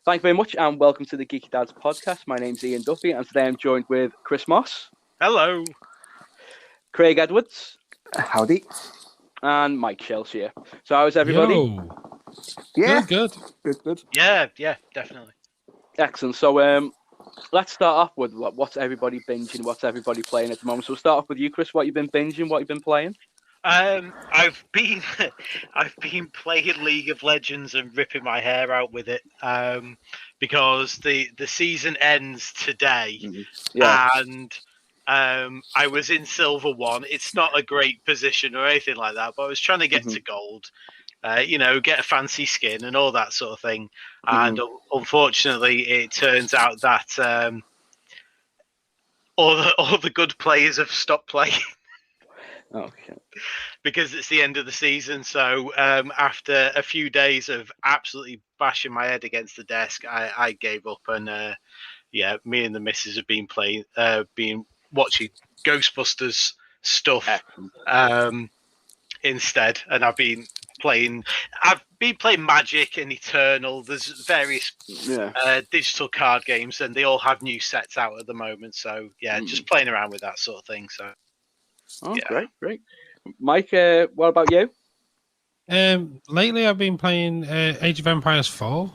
Thank you very much, and welcome to the Geeky Dads podcast. My name's Ian Duffy, and today I'm joined with Chris Moss. Hello. Craig Edwards. Howdy. And Mike Chelsea. So how's everybody? Yo. Yeah. Good. Yeah, definitely. Excellent. So let's start off with what's everybody binging, what's everybody playing at the moment. So we'll start off with you, Chris. What you've been binging, what you've been playing? I've been playing League of Legends and ripping my hair out with it because the season ends today. Yeah. And I was in Silver 1. It's not a great position or anything like that, but I was trying to get to gold, get a fancy skin and all that sort of thing. And unfortunately, it turns out that all the good players have stopped playing. Okay. Because it's the end of the season. So after a few days of absolutely bashing my head against the desk, I gave up. And me and the missus have been watching Ghostbusters stuff instead. And I've been playing Magic and Eternal. There's various digital card games, and they all have new sets out at the moment. So just playing around with that sort of thing. So. Great. Mike, what about you? Lately I've been playing Age of Empires 4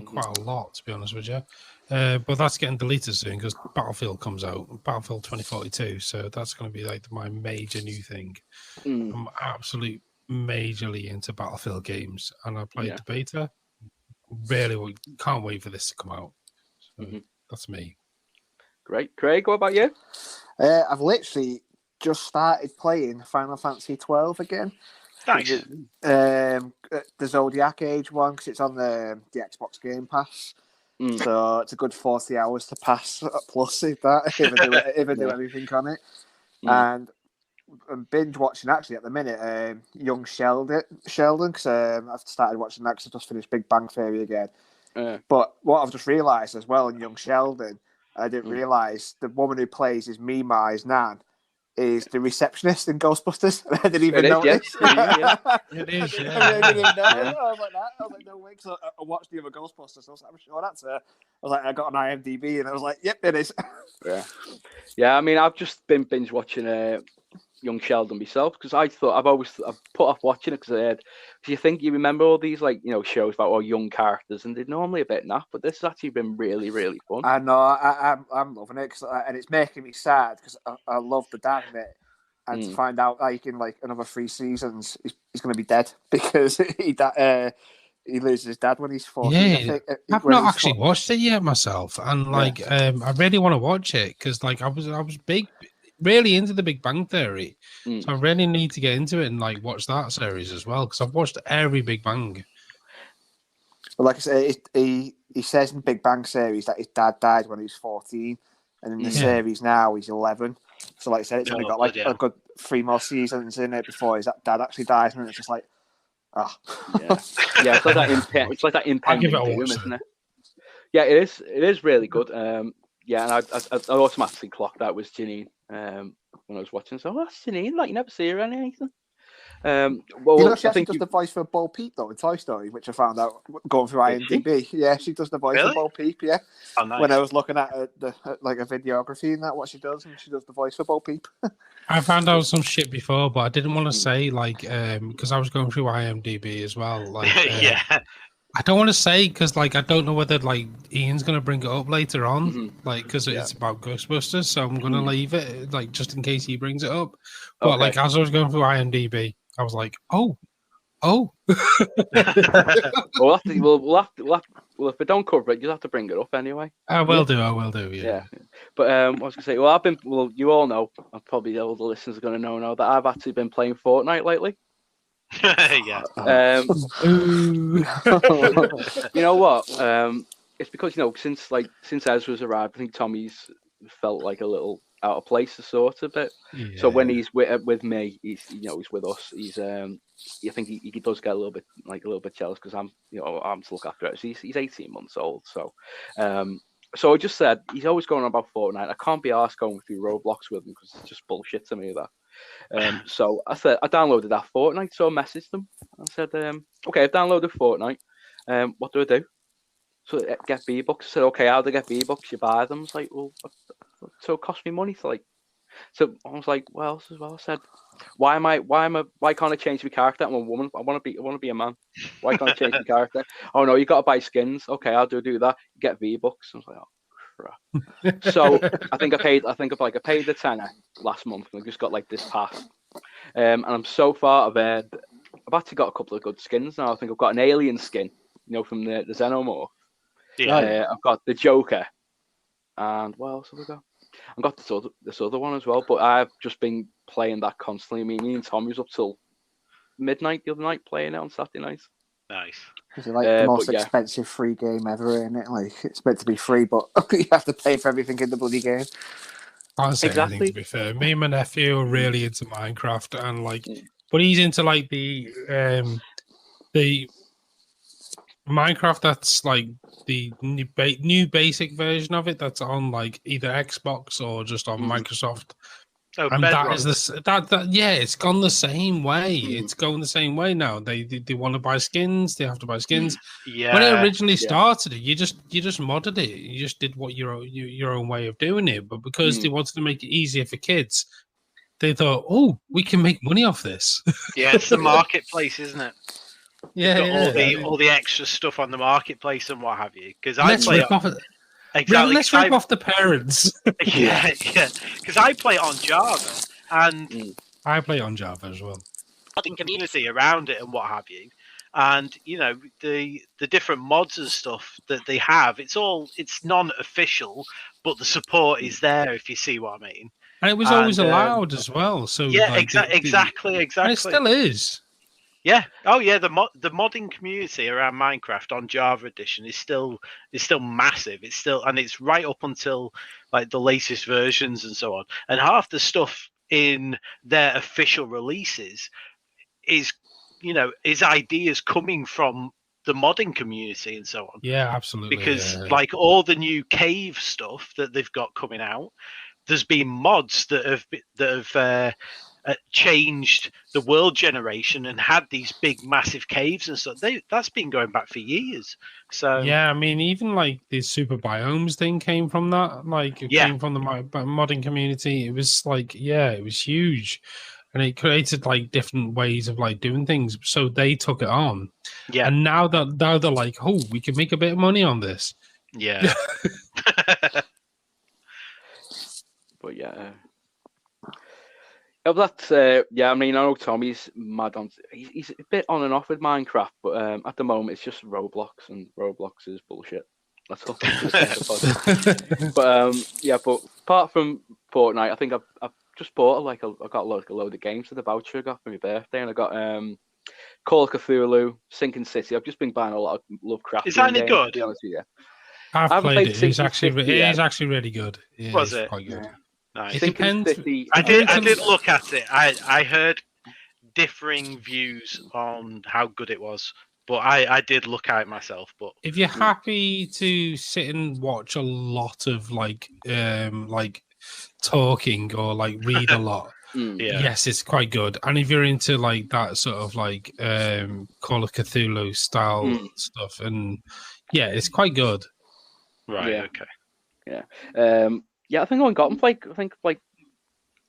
quite a lot, to be honest with you. But that's getting deleted soon because Battlefield comes out, Battlefield 2042. So that's going to be like my major new thing. I'm absolutely majorly into Battlefield games, and I played the beta. Really can't wait for this to come out. So that's me. Great. Craig, what about you? I've literally just started playing Final Fantasy 12 again. Nice. The Zodiac Age one, because it's on the Xbox Game Pass. So it's a good 40 hours to pass plus if I do everything on it. And I'm binge watching actually at the minute Young Sheldon, because I've started watching that because I've just finished Big Bang Theory again. But what I've just realised as well in Young Sheldon, I didn't realise the woman who plays his Mimai's Nan is the receptionist in Ghostbusters. I didn't even notice. It is, yeah. I didn't even know. I was like, no way. So I watched the other Ghostbusters. I was like, I'm sure that's her. I was like, I got an IMDb, and I was like, yep, it is. Yeah. I mean, I've just been binge watching Young Sheldon myself because I've put off watching it because you remember all these shows about all young characters, and they're normally a bit naff, but this has actually been really, really fun. I know. I'm loving it, and it's making me sad because I love the dad in it, and to find out in another 3 seasons he's going to be dead because he loses his dad when he's 14. Yeah, I've not actually watched it yet myself, and I really want to watch it because I was really into the Big Bang Theory, so I really need to get into it and watch that series as well because I've watched every Big Bang. But like I say, he says in Big Bang series that his dad died when he was 14, and in the series now he's 11. So like I said, it's only got a good 3 more seasons in it before his dad actually dies, and it's just like, it's like that impending doom, isn't it? Yeah, it is. It is really good. And I automatically clocked that was Janine when I was watching. So that's Janine. You never see her or anything. She actually does the voice for Bo Peep though in Toy Story, which I found out going through IMDb. Yeah, she does the voice for Bo Peep. Yeah, nice. When I was looking at a videography and that, what she does, and she does the voice for Bo Peep. I found out some shit before, but I didn't want to say because I was going through IMDb as well. I don't want to say because I don't know whether Ian's going to bring it up later on, because it's about Ghostbusters. So I'm going to leave it just in case he brings it up. But as I was going through IMDb, I was like, oh. We'll have to, if we don't cover it, you'll have to bring it up anyway. I will do. Yeah. But I was going to say, you all know, and probably all the listeners are going to know that I've actually been playing Fortnite lately. Yeah. You know what? It's because since Ezra's arrived, I think Tommy's felt a little out of place, a bit. Yeah. So when he's with me, he's with us. He's I think he does get a little bit jealous because I'm to look after it. So he's 18 months old. So so I just said he's always going on about Fortnite. I can't be arsed going through Roblox with him because it's just bullshit to me that. So I said I downloaded that Fortnite. So I messaged them. I said, okay, I've downloaded Fortnite. What do I do? so get V-Bucks. I said, okay, how do I get V-Bucks? You buy them. It's like, well, so it cost me money to like. So I was like, what else as well? I said, why can't I change my character? I'm a woman. I want to be a man. Why can't I change my character? Oh no, you got to buy skins. Okay, I'll do that. Get V-Bucks. I was like, oh crap. So I think I paid the tenner last month, and I just got like this pass. And I'm so far ahead. I've actually got a couple of good skins now. I think I've got an alien skin, from the Xenomorph. Yeah. I've got the Joker, and what else have I got? I've got this other one as well. But I've just been playing that constantly. I mean, me and Tommy was up till midnight the other night playing it on Saturday night. Nice. Is it like the most expensive free game ever, isn't it? Like, it's meant to be free, but you have to pay for everything in the bloody game. I can't say anything, to be fair. Me and my nephew are really into Minecraft, and like, but he's into like the Minecraft that's like the new basic version of it that's on like either Xbox or just on Microsoft. Oh, and Bedrock. that is it's gone the same way. It's going the same way now. They want to buy skins. They have to buy skins. Yeah. When it originally started, you just modded it. You just did what your own way of doing it. But because they wanted to make it easier for kids, they thought, oh, we can make money off this. Yeah, it's the marketplace, isn't it? All the extra stuff on the marketplace and what have you. Because I play exactly. Let's rip off the parents. Yeah. Because I play it on Java, and I play it on Java as well. Modding community around it and what have you, and the different mods and stuff that they have. It's non-official, but the support is there. If you see what I mean. And it was always allowed as well. So yeah, like, exactly. And it still is. Yeah. Oh, yeah. The modding community around Minecraft on Java Edition is still massive. It's right up until like the latest versions and so on. And half the stuff in their official releases is ideas coming from the modding community and so on. Yeah, absolutely. Because like all the new cave stuff that they've got coming out, there's been mods that have changed the world generation and had these big massive caves and stuff. That's been going back for years. So yeah, I mean, even like the super biomes thing came from that. Like it came from the modding community. It was like, it was huge, and it created like different ways of like doing things. So they took it on. Yeah, and now they're like, oh, we can make a bit of money on this. Yeah. But yeah. That's I mean, I know Tommy's mad on. He's a bit on and off with Minecraft, but at the moment it's just Roblox, and Roblox is bullshit. That's all. But but apart from Fortnite, I think I've just bought I got a load of games for the voucher I got for my birthday, and I got Call of Cthulhu, Sinking City. I've just been buying a lot of Lovecraft. Is that any good? To be honest with you, I've played it. It's actually really good. Yeah, was it? Quite good. Yeah. Nice. It depends. I did look at it. I heard differing views on how good it was, but I did look at it myself. But if you're happy to sit and watch a lot of like talking or like read a lot, yes, it's quite good. And if you're into like that sort of like Call of Cthulhu style stuff, and it's quite good. Right. Yeah. Okay. Yeah. I think I got them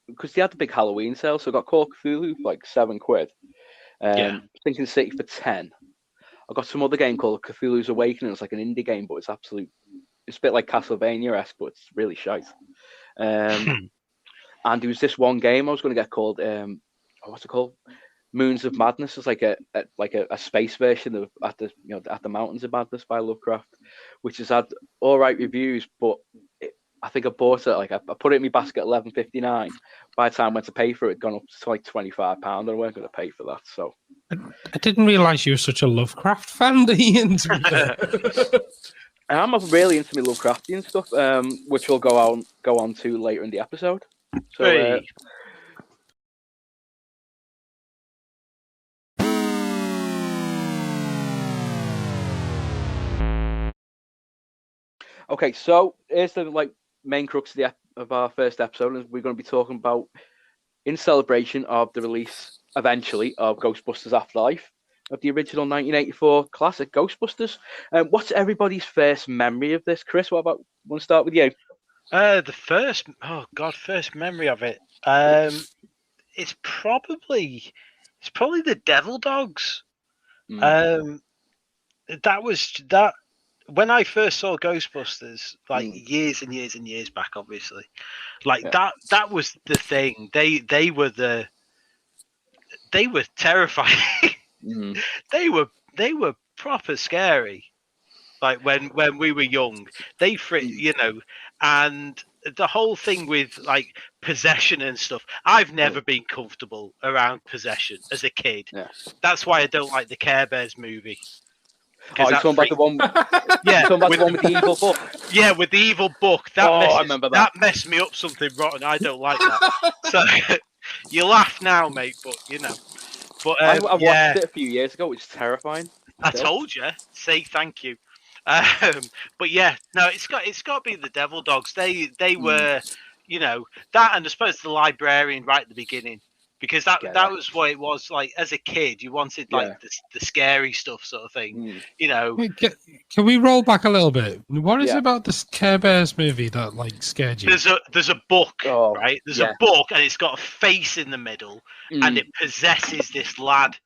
because they had the big Halloween sale, so I got Call of Cthulhu for like £7. Sinking City for 10. I got some other game called Cthulhu's Awakening. It's like an indie game, but it's a bit like Castlevania-esque, but it's really shite. And there was this one game I was going to get called what's it called? Moons of Madness. It's like a space version of at the Mountains of Madness by Lovecraft, which has had all right reviews, but I think I bought it I put it in my basket at $11.59. By the time I went to pay for it, it'd gone up to like £25, and I weren't going to pay for that. So I didn't realise you were such a Lovecraft fan, Ian. I'm really into my Lovecraftian stuff, which we'll go on to later in the episode. So. Okay, so here's the main crux of our first episode, and we're going to be talking about in celebration of the release eventually of Ghostbusters Afterlife. of the original 1984 classic Ghostbusters. What's everybody's first memory of this? Chris, want to start with you? First memory of it. It's probably the Devil Dogs. That was that when I first saw Ghostbusters, like years and years and years back, obviously. Like that was the thing. They were terrifying. They were proper scary. Like when we were young, and the whole thing with like possession and stuff. I've never been comfortable around possession as a kid. Yeah. That's why I don't like the Care Bears movie. Oh, you're talking about the one? Yeah, the one with the evil book. Yeah, with the evil book. I remember that. That messed me up something rotten. I don't like that. So you laugh now, mate, but But I watched it a few years ago. It's terrifying. I told you. Say thank you. But yeah, no, it's got to be the Devil Dogs. They were, that, and I suppose the librarian right at the beginning, because that was what it was like as a kid. You wanted like the scary stuff, sort of thing. Can we roll back a little bit? What is it about this Care Bears movie that like scared you? There's a book, right? There's a book, and it's got a face in the middle, and it possesses this lad.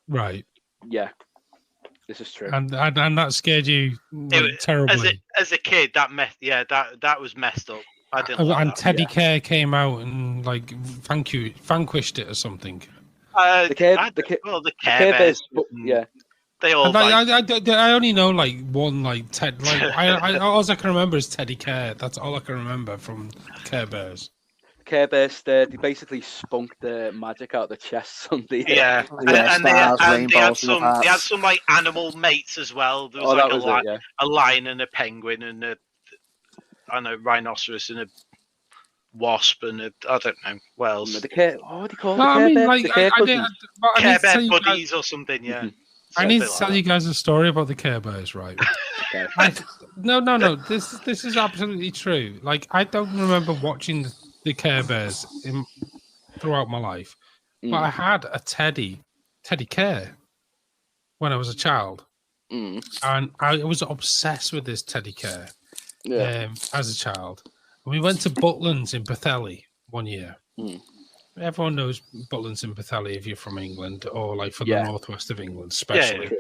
Right. Yeah. This is true. And that scared you terribly. As a kid, that was messed up. I didn't like and that. Teddy Care came out and like vanquished it or something. The Care Bears. Yeah. They all. I only know like one like Ted. Like all I can remember is Teddy Care. That's all I can remember from Care Bears. Care Bears, they basically spunk the magic out of the chests on the they had some like animal mates as well. There was a lion and a penguin and a rhinoceros and a wasp and I don't know what else. What do you call it? Care Bear buddies or something. Yeah. I need to tell you guys a story about the Care Bears, right? No. This is absolutely true. Like I don't remember watching the Care Bears throughout my life, but I had a Teddy Care when I was a child, and I was obsessed with this Teddy Care as a child. And we went to Butlins in Bethely one year. Everyone knows Butlins in Bethely if you're from England or like from the northwest of England, especially.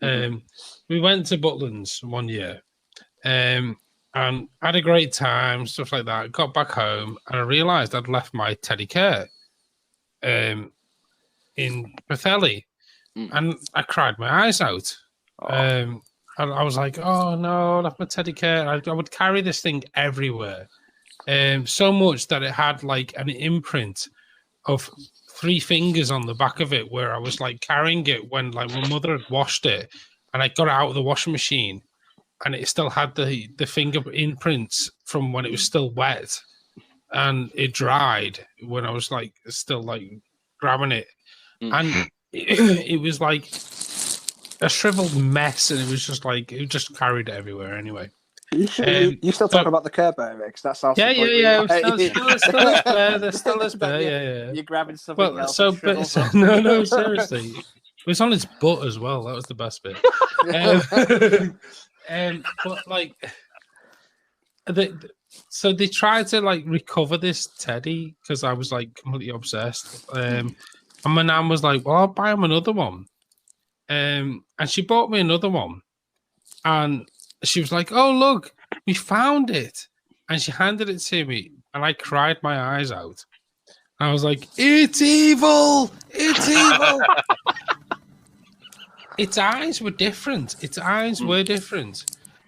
We went to Butlins one year. And had a great time, stuff like that. Got back home and I realised I'd left my Teddy Care in Bethely, and I cried my eyes out. And I was like, "Oh no, I left my Teddy Care." I would carry this thing everywhere, so much that it had like an imprint of 3 fingers on the back of it, where I was like carrying it when like my mother had washed it, and I got it out of the washing machine. And it still had the finger imprints from when it was still wet, and it dried when I was like still like grabbing it, and it was like a shriveled mess, and it was just like it just carried it everywhere. Anyway, you still talk about the Care Bear mix? That sounds Still is there. Yeah. You're grabbing something else. No, seriously, it was on its butt as well. That was the best bit. But like, so they tried to like recover this Teddy because I was like completely obsessed. And my nan was like, "Well, I'll buy him another one." And she bought me another one, and she was like, "Oh, look, we found it!" And she handed it to me, and I cried my eyes out. And I was like, "It's evil! It's evil!" Its eyes were different.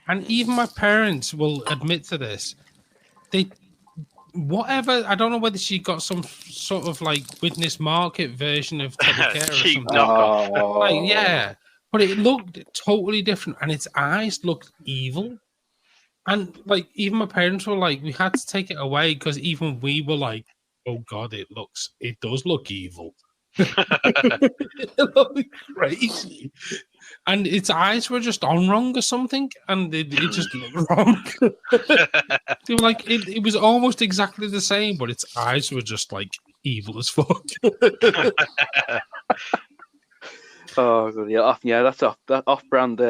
And even my parents will admit to this. I don't know whether she got some sort of like witness market version of Teddy Care or something. But it looked totally different, and its eyes looked evil. And like even my parents were like, we had to take it away because even we were like, oh God, it does look evil. It looked crazy, and its eyes were just on wrong or something, and it just looked wrong. They were like it was almost exactly the same, but its eyes were just like evil as fuck. Oh, good, yeah, that's off-brand,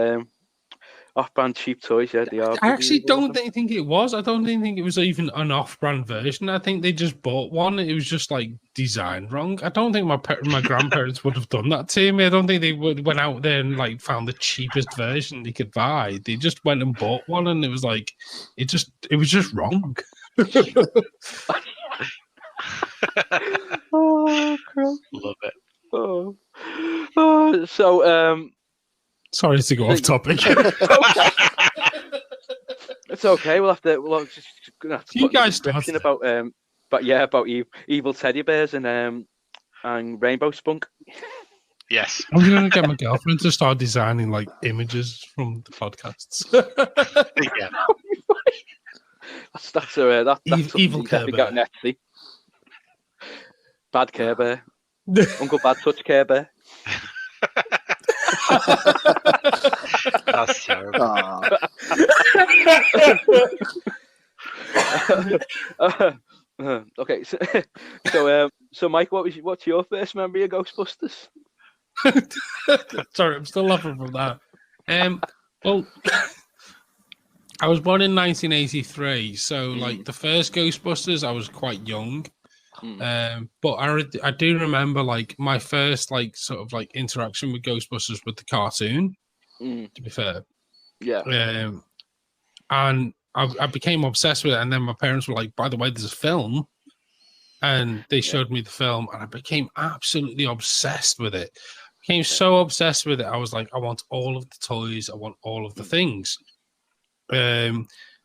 off-brand cheap toys. Yeah, they are. I actually don't think it was. I don't even think it was even an off-brand version. I think they just bought one. It was just like designed wrong. I don't think my grandparents would have done that to me. I don't think they went out there and like found the cheapest version they could buy. They just went and bought one, and it was like it was just wrong. Oh, crap. Love it. So, sorry to go off topic. It's okay. We'll just gonna have to You put in a guys description about evil teddy bears and rainbow spunk. Yes. I'm going to get my girlfriend to start designing like images from the podcasts. Yeah. That's evil Care Bear. Got an Etsy. Bad Care Bear. Uncle Bad Touch Care Bear. That's terrible. Okay, so Mike, what's your first memory of Ghostbusters? Sorry, I'm still laughing from that. Well, I was born in 1983, so like the first Ghostbusters, I was quite young. But I do remember like my first like sort of like interaction with Ghostbusters with the cartoon. To be fair, yeah. And I became obsessed with it, and then my parents were like, "By the way, there's a film," and they showed me the film, and I became absolutely obsessed with it. Became so obsessed with it, I was like, "I want all of the toys. I want all of the things."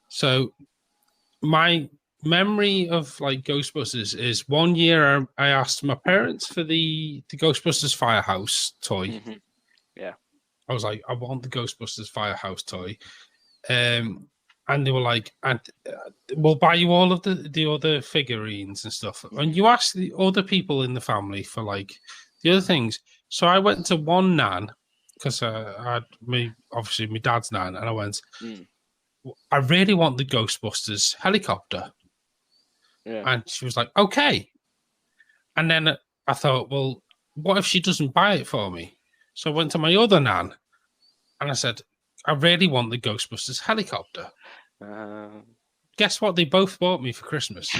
So my memory of like Ghostbusters is one year I asked my parents for the Ghostbusters Firehouse toy. Yeah, I was like, I want the Ghostbusters Firehouse toy, and they were like, and we'll buy you all of the other figurines and stuff. And you asked the other people in the family for like the other things. So I went to one nan because I had obviously my dad's nan, and I went, I really want the Ghostbusters helicopter. Yeah. And she was like, okay. And then I thought, well, what if she doesn't buy it for me? So I went to my other nan and I said, I really want the Ghostbusters helicopter. Guess what? They both bought me for Christmas.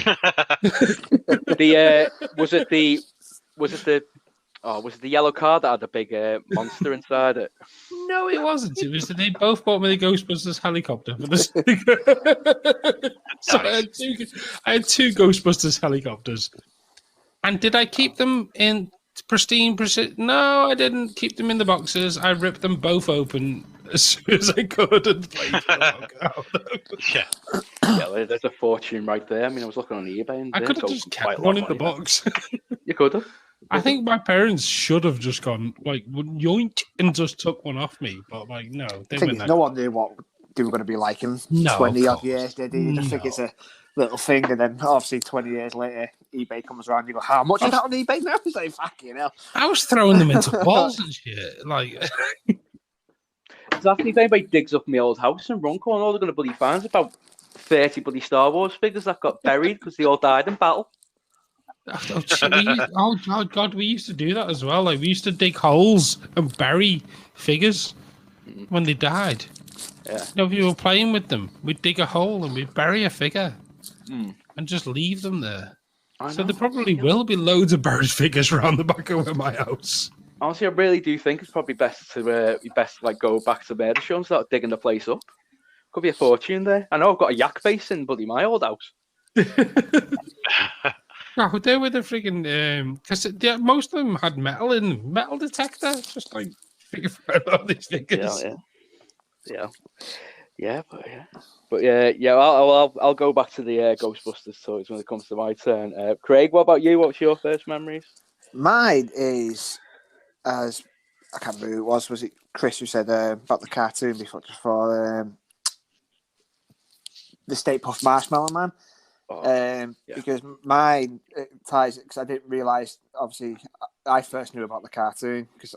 Was it the yellow car that had the big monster inside it? No, it wasn't. It was they both bought me the Ghostbusters helicopter for this. So I had two Ghostbusters helicopters. And did I keep them in pristine? No, I didn't keep them in the boxes. I ripped them both open as soon as I could and played them out. Yeah, there's a fortune right there. I mean, I was looking on eBay and I could have just kept one in the box. You could have. I think my parents should have just gone like yoink and just took one off me, but like no, no one knew what they were going to be like in 20 odd years, did they? You just think it's a little thing, and then obviously 20 years later, eBay comes around. You go, how much is that on eBay now? It's like fucking hell. I was throwing them into balls and shit. Like, exactly. If anybody digs up my old house in Runcorn, all they're going to bloody find is about 30 bloody Star Wars figures that got buried because they all died in battle. Oh God, we used to do that as well. Like we used to dig holes and bury figures when they died. Yeah. You know, if you were playing with them, we'd dig a hole and we'd bury a figure and just leave them there. So there probably will be loads of buried figures around the back of my house. Honestly, I really do think it's probably best to like go back to Murder Show and start digging the place up. Could be a fortune there. I know I've got a yak base in bloody my old house. No, they were the freaking because most of them had metal detector, just like figure out all these figures. I'll go back to the Ghostbusters toys when it comes to my turn. Craig, what about you? What's your first memories? Mine is, as I can't remember who it was. Was it Chris who said about the cartoon before the Stay Puft Marshmallow Man? Because mine ties because I didn't realise. Obviously, I first knew about the cartoon because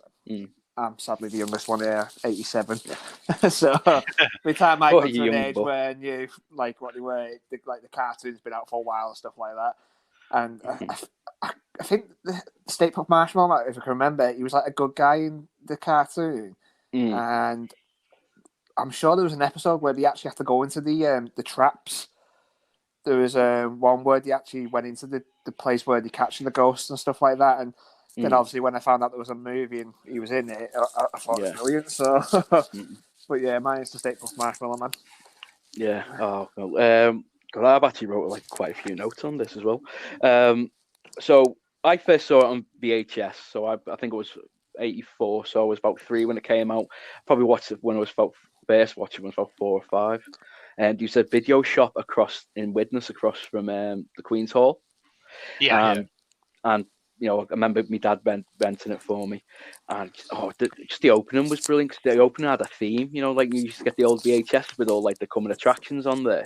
I'm sadly the youngest one here, 87. So by the time I got to an age where I knew like what they were, like the cartoon's been out for a while and stuff like that. And I think the Stay Puft Marshmallow, if I can remember, he was like a good guy in the cartoon, and I'm sure there was an episode where they actually had to go into the traps. There was one where they actually went into the place where they captured the ghosts and stuff like that, and then obviously when I found out there was a movie and he was in it, I thought it was brilliant. So, but yeah, mine is the Stay Puft Marshmallow Man. Yeah. Oh, well, God, I've actually wrote like quite a few notes on this as well. So I first saw it on VHS. So I think it was 84. So I was about 3 when it came out. Probably watched it when I was first watching when I was about 4 or 5. And you said video shop across in Widnes, across from the Queen's Hall. Yeah. And you know, I remember my dad renting it for me, and just the opening was brilliant because the opening had a theme. You know, like you used to get the old VHS with all like the coming attractions on there.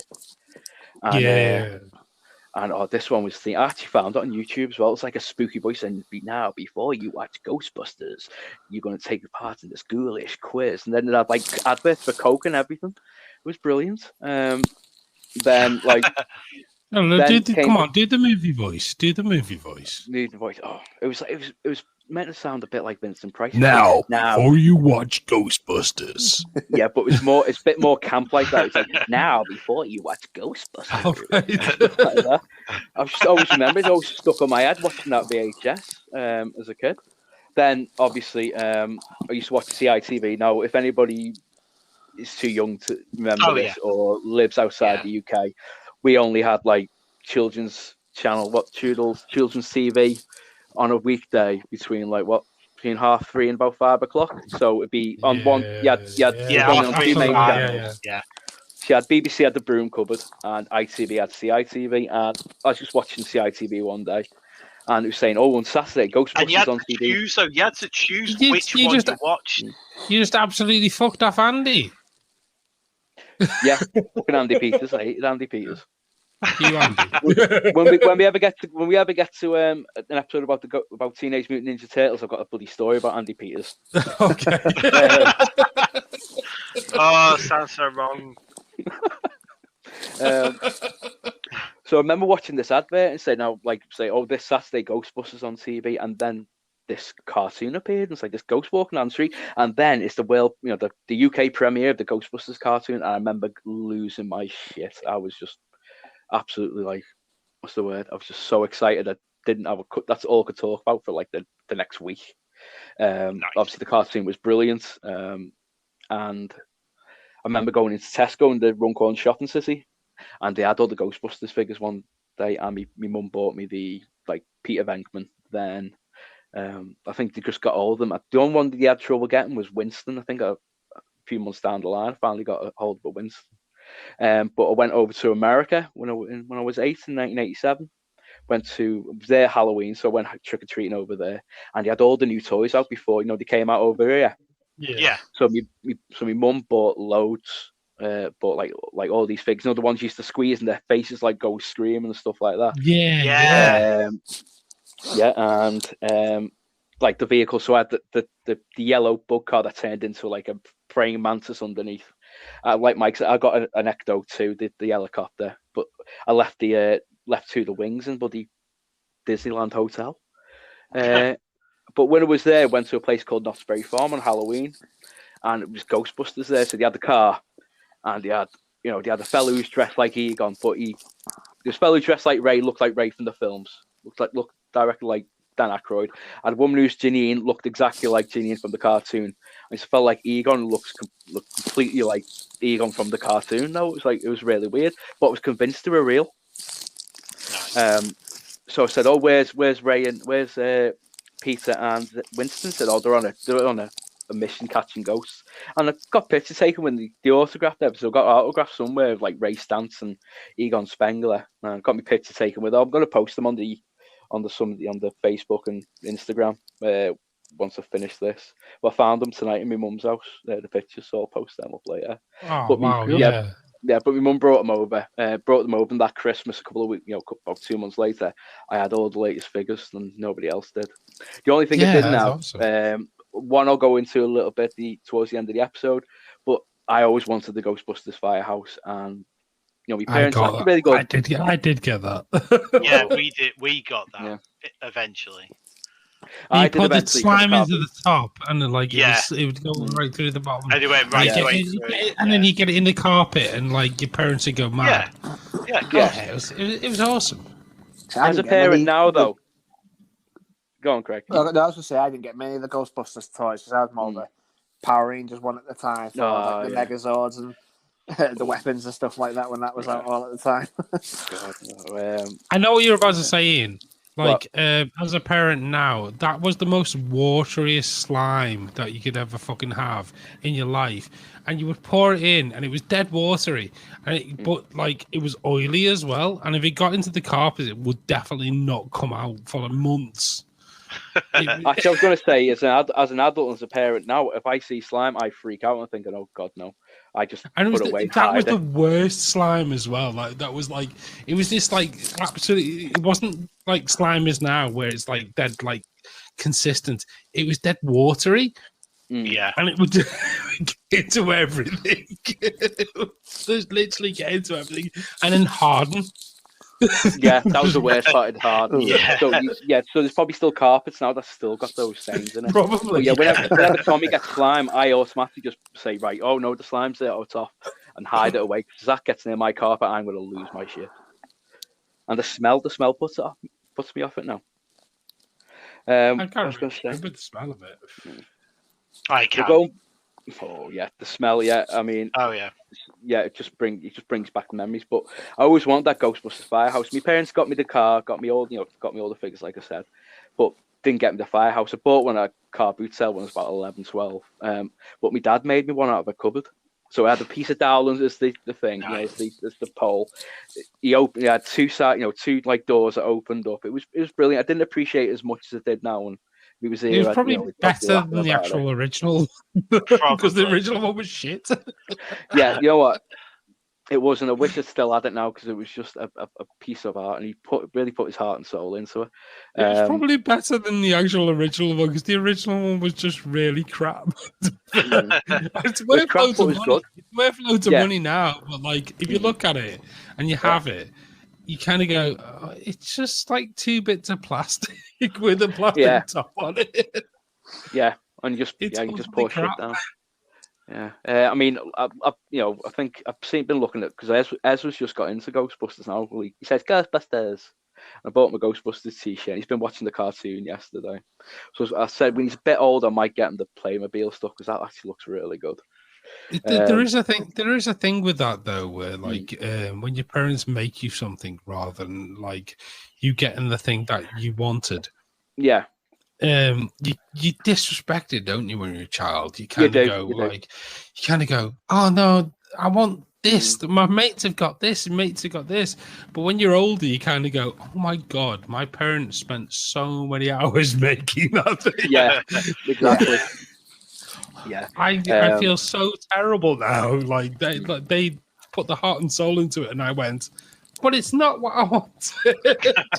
And, and this one was I actually found it on YouTube as well. It's like a spooky voice saying, "Now, before you watch Ghostbusters, you're going to take part in this ghoulish quiz." And then it had like adverts for Coke and everything. It was brilliant. Then like. No, come on, do the movie voice. Do the movie voice. Oh, it was meant to sound a bit like Vincent Price. Now, before you watch Ghostbusters. Yeah, but it's a bit more camp like that. It's like, now, before you watch Ghostbusters. Oh, right. Like that. I've just always remembered, it always stuck on my head watching that VHS as a kid. Then, obviously, I used to watch CITV. Now, if anybody is too young to remember this or lives outside the UK, we only had like children's channel, children's TV on a weekday between 3:30 and about 5 o'clock. So it'd be on one. You had on two main channels. Yeah. She had BBC had the Broom Cupboard and ITV had CITV. And I was just watching CITV one day, and it was saying, "Oh, on Saturday, Ghostbusters on TV." So you had to choose which one to watch. You just absolutely fucked off Andy. Yeah, fucking Andy Peters. I hated Andy Peters. You, Andy. when we ever get to an episode about Teenage Mutant Ninja Turtles, I've got a bloody story about Andy Peters. Okay. Sounds so wrong. So I remember watching this advert and saying, "Oh, this Saturday Ghostbusters on TV," and then this cartoon appeared, and it's like this ghost walking down the street, and then it's the world, the UK premiere of the Ghostbusters cartoon, and I remember losing my shit. I was just absolutely like, what's the word? I was just so excited. I didn't have that's all I could talk about for like the next week. Nice. Obviously the cartoon was brilliant, and I remember going into Tesco in the Runcorn shopping city, and they had all the Ghostbusters figures one day, and my mum bought me the Peter Venkman. Then I think they just got all of them. The only one they had trouble getting was Winston. I think a few months down the line, I finally got a hold of Winston. But I went over to America when I was 8 in 1987. Was there Halloween, so I went trick or treating over there, and they had all the new toys out before they came out over here. Yeah. So my mum bought loads, bought like all these figures. The ones you used to squeeze and their faces like go screaming and stuff like that. Yeah. And like the vehicle. So I had the yellow bug car that turned into like a praying mantis underneath. Like Mike said, I got an Ecto too, the helicopter, but I left two of the wings in bloody Disneyland Hotel. But when I was there, I went to a place called Knott's Berry Farm on Halloween, and it was Ghostbusters there. So they had the car, and they had the fellow who's dressed like Egon, but this fellow dressed like Ray, looked like Ray from the films, looked directly like Dan Aykroyd. And a woman who's Janine looked exactly like Janine from the cartoon. I just felt like Egon looked completely like Egon from the cartoon. No, it was really weird, but I was convinced they were real. Nice. So I said, "Oh, where's Ray and where's Peter and Winston?" Said, "Oh, they're on a mission catching ghosts." And I got pictures taken when the autographed episode. I got autographs somewhere of like Ray Stantz and Egon Spengler. And I got my picture taken with them. I'm going to post them on the Facebook and Instagram once I finish this. Well, I found them tonight in my mum's house. The pictures, so I'll post them up later. Oh, but wow! Yeah, but my mum brought them over. And that Christmas, a couple of weeks, about 2 months later, I had all the latest figures, and nobody else did. The only thing I did now, awesome. One I'll go into a little bit towards the end of the episode, but I always wanted the Ghostbusters Firehouse, and my parents really good. I did get that. Yeah, we did. We got that. eventually. You put the slime into the top, and then it would go right through the bottom. And it went right through. And then you get it in the carpet, and your parents would go mad. Yeah. It was awesome. As a parent now, though. Go on, Craig. I was going to say, I didn't get many of the Ghostbusters toys because I was more the Power Rangers one at the time. So the Megazords and the weapons and stuff like that when that was out all at the time. God, I know what you're about to say, Ian. As a parent now, that was the most wateriest slime that you could ever fucking have in your life. And you would pour it in, and it was dead watery. But it was oily as well. And if it got into the carpet, it would definitely not come out for months. Actually, I was going to say, as an adult, as a parent now, if I see slime, I freak out and thinking, "Oh God, no!" I just put it away. That was the worst slime as well. It was this absolutely. It wasn't like slime is now, where it's dead consistent. It was dead watery. Yeah, and it would get into everything. Just literally get into everything, and then harden. Yeah, that was the worst part of hard. Yeah. So there's probably still carpets now that's still got those stains in it. Probably. But whenever Tommy gets slime, I automatically just say, right, oh no, the slime's there, it's off, and hide it away. Because that gets near my carpet, I'm going to lose my shit. And the smell puts me off it now. I can't remember the smell of it. I can. Oh yeah, the smell. Yeah, I mean. Oh yeah. Yeah, it just brings back memories. But I always wanted that Ghostbusters firehouse. My parents got me the car, got me all the figures, like I said, but didn't get me the firehouse. I bought one at a car boot sale when I was about 11, 12. But my dad made me one out of a cupboard. So I had a piece of dowel as the thing, as the pole. He had two doors that opened up. It was brilliant. I didn't appreciate it as much as I did now. And it was probably better than the actual original, because the original one was shit. Yeah, you know what? It wasn't. I wish I still had it now because it was just a piece of art, and he really put his heart and soul into it. It was probably better than the actual original one because the original one was just really crap. It's worth loads of money. It's worth loads of money now, but if you look at it and you have it, you kind of go, oh, it's just 2 bits of plastic with a plastic top on it. Yeah, and you just pour shit down. Yeah, I mean, I think I've been looking at because Ezra's just got into Ghostbusters now. He says Ghostbusters. I bought him a Ghostbusters t-shirt. He's been watching the cartoon yesterday, so I said when he's a bit older, I might get him the Playmobil stuff because that actually looks really good. There is a thing with that though, where when your parents make you something rather than you getting the thing that you wanted. Yeah. You disrespect it, don't you, when you're a child? You kind of go, oh no, I want this. My mates have got this, and mates have got this. But when you're older, you kind of go, oh my god, my parents spent so many hours making that thing. Yeah, exactly. Yeah, I feel so terrible now. They put the heart and soul into it, and I went, but it's not what I want.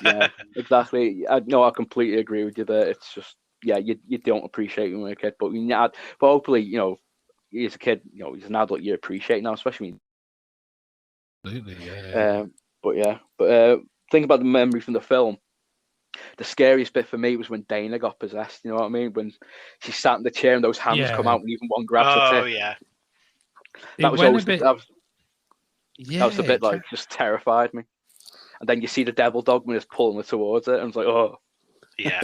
Yeah, exactly. I completely agree with you there. It's just, you don't appreciate it when you're a kid, but hopefully, as a kid, as an adult, you appreciate it now, especially. Absolutely, yeah. But think about the memory from the film. The scariest bit for me was when Dana got possessed. You know what I mean? When she sat in the chair and those hands come out, and even one grabs her tip. Oh yeah. That was always that was the bit just terrified me. And then you see the devil dog when it's pulling her towards it, and I was like, oh. Yeah.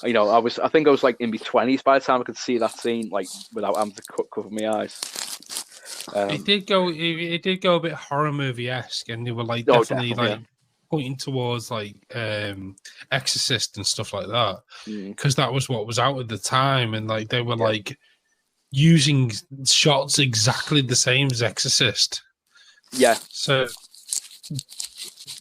I think I was in my 20s by the time I could see that scene without having to cover my eyes. It did go a bit horror movie-esque, and they were definitely pointing towards Exorcist and stuff like that, because that was what was out at the time, and they were using shots exactly the same as Exorcist. Yeah. So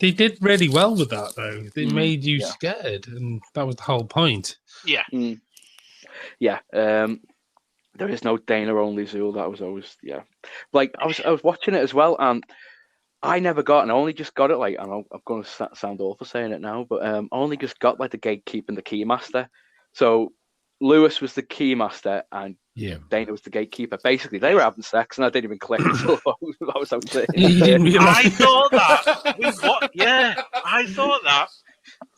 they did really well with that, though. They made you scared, and that was the whole point. Yeah. Yeah. There is no Dana only Zool. That was always I was watching it as well, and I never got, and I only just got it. And I'm going to sound awful saying it now, but I only just got the gatekeeper and the keymaster. So Lewis was the keymaster, and Dana was the gatekeeper. Basically, they were having sex, and I didn't even click until I was out there. I thought that. I thought that.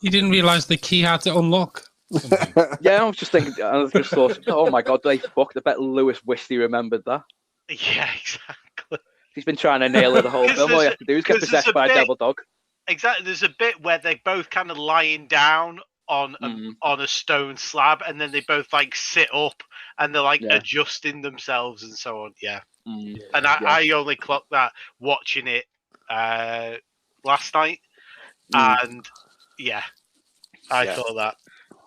You didn't realise the key had to unlock something. Yeah, I was just thinking. I just thought, oh my god, they fucked. I bet Lewis wished he remembered that. Yeah, exactly. He's been trying to nail it the whole film. All you have to do is get possessed by a devil dog. Exactly. There's a bit where they're both kind of lying down on a stone slab, and then they both like sit up and they're like adjusting themselves and so on. Yeah. And I only clocked that watching it last night, and I thought that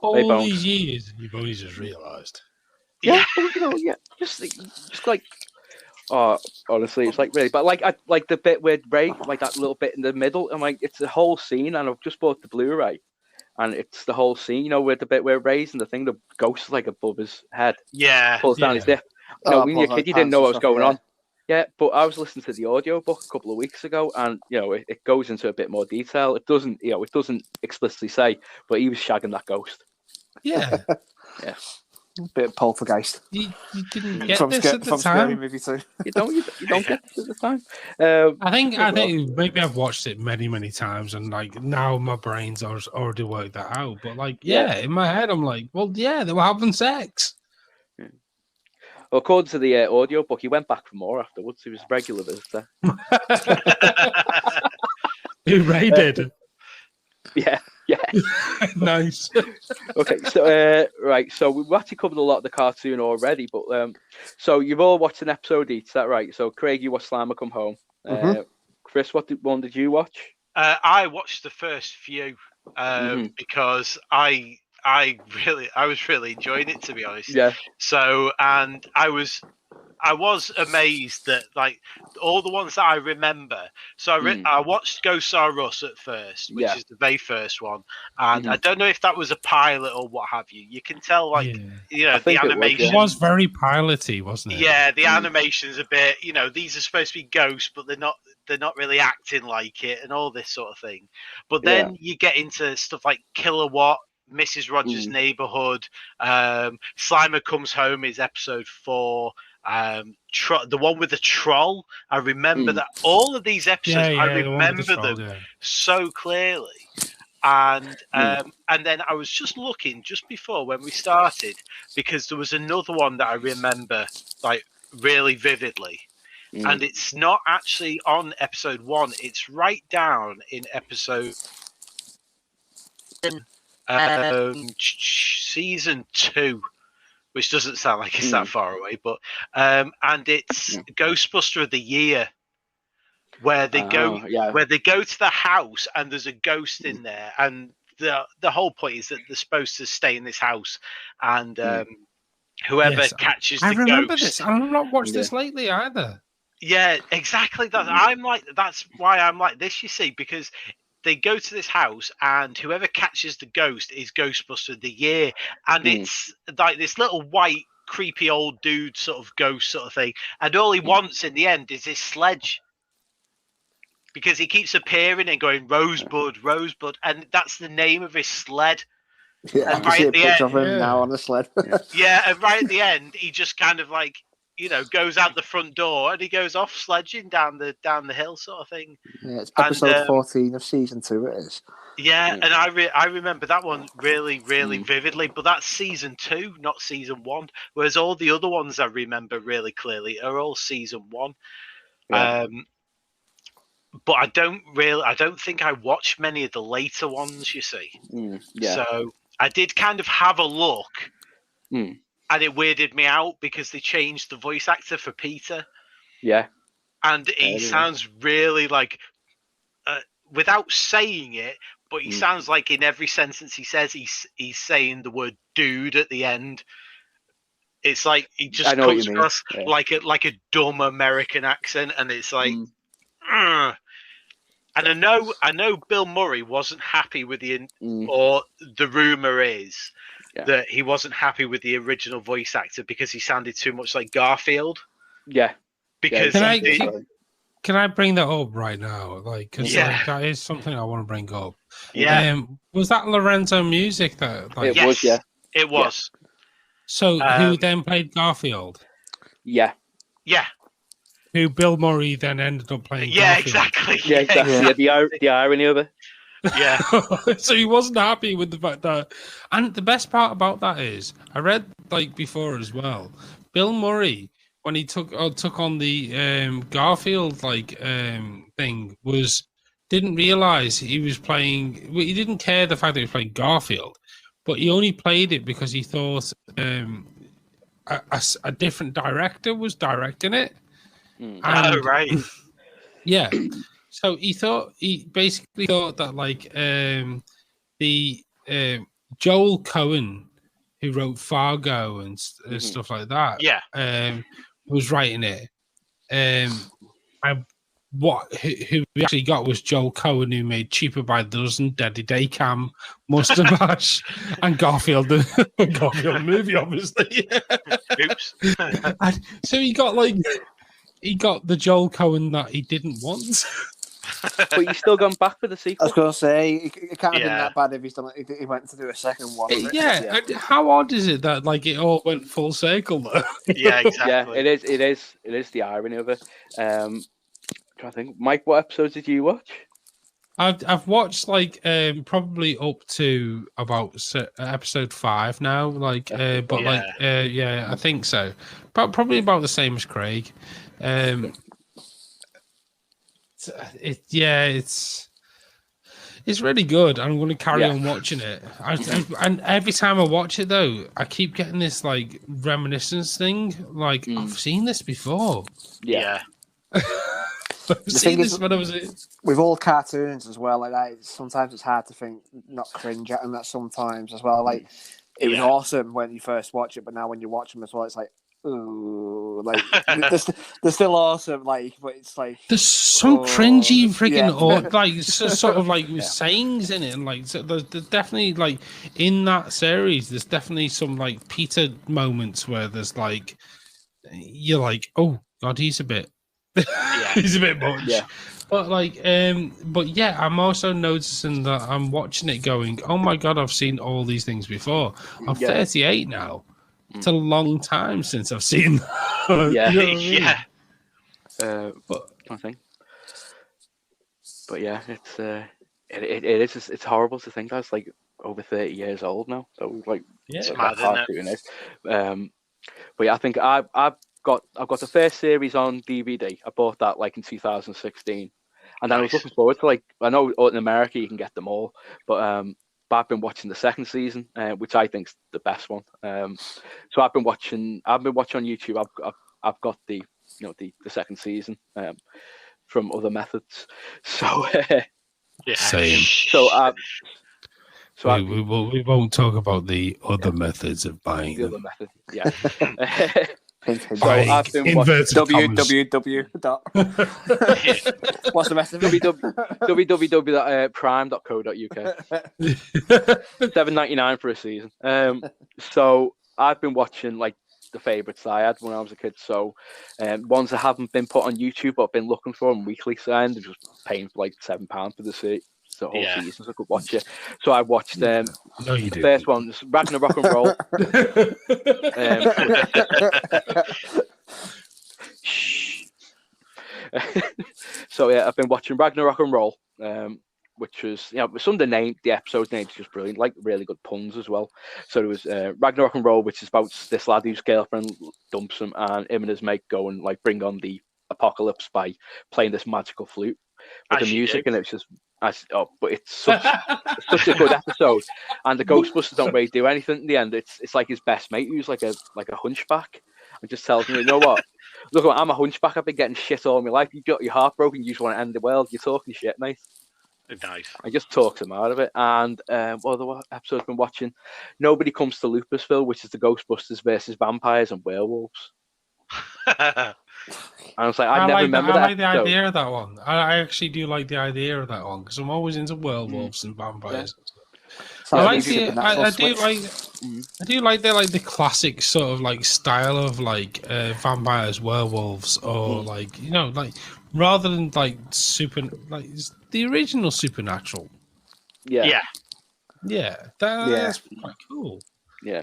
all these years you've only just realised. Yeah, just like. Oh, honestly, it's like really, but like I like the bit with Ray, like that little bit in the middle. I'm like, it's the whole scene, and I've just bought the Blu-ray, and it's the whole scene. You know, with the bit where Ray's and the thing, the ghost like above his head, pulls down his lip. You know, when you're a kid, you didn't know what was going on. Yeah, but I was listening to the audiobook a couple of weeks ago, and you know, it goes into a bit more detail. It doesn't, it doesn't explicitly say, but he was shagging that ghost. Yeah, yeah. Bit of poltergeist. You didn't get this at the time. Movie too. You don't get this at the time. I think maybe I've watched it many times, and like now my brain's already worked that out. But like, in my head, I'm like, well, yeah, they were having sex. Well, according to the audio book, he went back for more afterwards. He was a regular visitor. Who Ray did? Yeah. Nice. Okay, so right, so we've actually covered a lot of the cartoon already, but so you've all watched an episode each, is that right? So Craig, you watched Slimer Come Home. Chris, what one did you watch? I watched the first few because I was really enjoying it, to be honest. Yeah. So, and I was amazed that like all the ones that I remember. So I watched Ghosts R Us at first, which is the very first one, and I don't know if that was a pilot or what have you. You can tell, like the animation was very piloty, wasn't it? Yeah, the animation's a bit. These are supposed to be ghosts, but they're not really acting like it, and all this sort of thing. But then you get into stuff like Kilowatt, Mrs. Rogers' Neighborhood, Slimer Comes Home is episode 4. The one with the troll, I remember that all of these episodes, I remember them so clearly. And then I was just looking just before when we started, because there was another one that I remember like really vividly, and it's not actually on episode 1. It's right down in episode season 2. Which doesn't sound like it's that far away, but and it's Ghostbuster of the Year, where they go to the house and there's a ghost in there, and the whole point is that they're supposed to stay in this house, and whoever catches the ghost. I remember this. I've not watched this lately either. Yeah, exactly. That's why I'm like this. You see, because they go to this house, and whoever catches the ghost is Ghostbuster of the Year. And it's like this little white, creepy old dude sort of ghost sort of thing. And all he wants in the end is his sledge. Because he keeps appearing and going, Rosebud, Rosebud. And that's the name of his sled. Yeah, and right at the end, of him now on the sled. And right at the end, he just kind of like, goes out the front door and he goes off sledging down the hill, sort of thing. Yeah, it's episode 14 of season 2. It is. Yeah, and I remember that one really, really vividly. But that's season 2, not season 1. Whereas all the other ones I remember really clearly are all season 1. Yeah. But I don't think I watched many of the later ones. You see, so I did kind of have a look. And it weirded me out because they changed the voice actor for Peter. Yeah. And he sounds really like, without saying it, but he sounds like in every sentence he says, he's saying the word dude at the end. It's like he just comes across like a dumb American accent, and it's like, and I know Bill Murray wasn't happy with or the rumor is that he wasn't happy with the original voice actor because he sounded too much like Garfield. Yeah. Because can I bring that up right now? Like, because that is something I want to bring up. Yeah. Was that Lorenzo Music that? Like, it was. Yeah. It was. Yeah. So who then played Garfield? Yeah. Yeah. Who Bill Murray then ended up playing? Yeah, Garfield. exactly. Yeah, exactly. Yeah, the irony of it. Yeah. So he wasn't happy with the fact that, and the best part about that is, I read like before as well, Bill Murray when he took on the Garfield thing didn't realize he was playing. Well, he didn't care the fact that he was playing Garfield, but he only played it because he thought a different director was directing it. Oh, right. Yeah. So he basically thought that like the Joel Cohen, who wrote Fargo and stuff like that, was writing it. Who we actually got was Joel Cohen, who made Cheaper by the Dozen, Daddy Daycam, Monster Mash, and Garfield, the Garfield movie, obviously. Oops. So he got the Joel Cohen that he didn't want. But he's still gone back for the I sequel. was going to say, it can't have been that bad if he went to do a second one. Yeah. How odd is it that like it all went full circle though? Yeah, exactly. Yeah, it is the irony of it. I think, Mike, what episodes did you watch? I've watched like probably up to about episode 5 now. Like, I think so. But probably about the same as Craig. It's really good. I'm going to carry on watching it. And every time I watch it, though, I keep getting this like reminiscence thing. Like I've seen this before. Yeah. I've seen this when I was with all cartoons as well. Like that, sometimes it's hard to think not cringe at them. That sometimes as well. Like it was awesome when you first watch it, but now when you watch them as well, it's like. Ooh, like they're still awesome, like, but it's like there's some cringy freaking like sort of like sayings in it, and like so there's definitely like in that series, there's definitely some like Peter moments where there's like you're like, oh god, he's a bit much. But like, I'm also noticing that I'm watching it going, oh my god, I've seen all these things before. I'm 38 now. It's a long time since I've seen that. Yeah. You know what I mean? I think. But yeah, it's horrible to think that's like over 30 years old now. So like, it's mad, isn't it? But yeah, I think I've got the first series on DVD. I bought that like in 2016, and then I was looking forward to like, I know in America you can get them all, but I've been watching the second season, which I think's the best one. So I've been watching on YouTube. I've got the second season from other methods. So same. So we won't talk about the other methethods of buying the them. other method. Yeah. So I've been www. What's the rest of it? www.prime.co.uk. $7.99 for a season. So I've been watching like the favourites I had when I was a kid. So ones that haven't been put on YouTube but I've been looking for them weekly. So I ended up just paying for like £7 for the whole season so I could watch it. So I watched the first one, Ragnarok and Roll. So yeah, I've been watching Ragnarok and Roll, which was some of the episode names just brilliant, like really good puns as well. So there was Ragnarok and Roll, which is about this lad whose girlfriend dumps him, and him and his mate go and like bring on the apocalypse by playing this magical flute with the music, and it's just but it's such a good episode. And the Ghostbusters don't really do anything in the end. It's like his best mate who's like a hunchback, and just tells me, you know what? Look, I'm a hunchback. I've been getting shit all my life. You got your heart broken. You just want to end the world. You're talking shit, mate. Nice. I just talked him out of it. And what other episode I've been watching? Nobody Comes to Lupusville, which is the Ghostbusters versus vampires and werewolves. And I was like, I never remember that. I like the idea of that one. I actually do like the idea of that one because I'm always into werewolves and vampires. Yeah. I do like the classic sort of like style of like vampires, werewolves, or like rather than like the original Supernatural. That's quite cool. Yeah,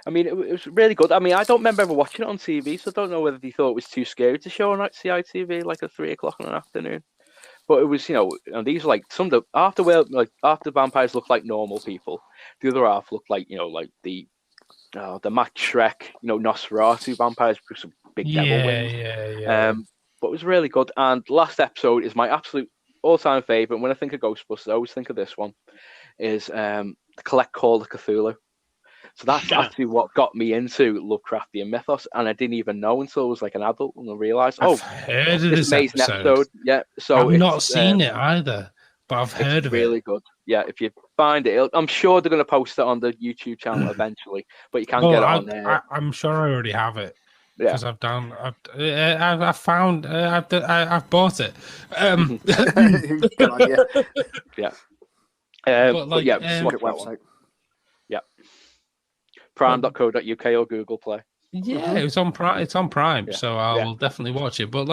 I mean it was really good. I mean I don't remember ever watching it on TV, so I don't know whether they thought it was too scary to show on CITV like at 3:00 in the afternoon. But it was, and these are like some of the after vampires look like normal people. The other half looked like, like the Max Shrek, Nosferatu vampires with some big devil wings. But it was really good. And last episode is my absolute all-time favorite. When I think of Ghostbusters, I always think of this one. Is the Collect Call of Cthulhu. So that's actually what got me into Lovecraftian mythos, and I didn't even know until I was like an adult, and I realised, I've heard of this amazing episode. Yeah, so I've not seen it either, but I've heard of it. Really good. Yeah, if you find it, I'm sure they're going to post it on the YouTube channel eventually, but you can get it on there. I'm sure I already have it. Yeah, because I've bought it. Yeah. But yeah, website. Yeah. Prime.co.uk or Google Play. Yeah, it's on Prime. It's on Prime, so I will definitely watch it. But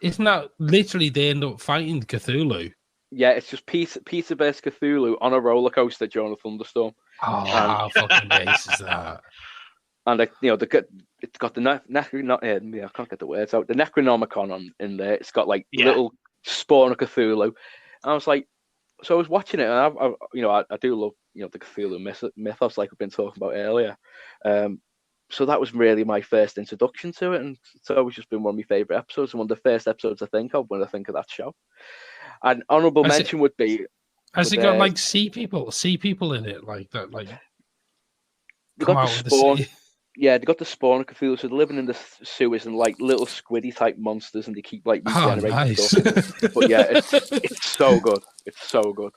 it's not literally they end up fighting Cthulhu. Yeah, it's just Peter versus Cthulhu on a roller coaster during a thunderstorm. Oh, how fucking base is that? And it's got the I can't get the words out. The Necronomicon in there. It's got like little spawn of Cthulhu. And I was like, so I was watching it, and I do love the Cthulhu mythos, like I've been talking about earlier. So that was really my first introduction to it, and so it's just been one of my favorite episodes, and one of the first episodes I think of when I think of that show. An honorable mention would be. Has it got like sea people in it like that? Like they got the spawn. Yeah, they got the spawn of Cthulhu, so they're living in the sewers and like little squiddy type monsters, and they keep like regenerating stuff. But yeah, it's so good. It's so good.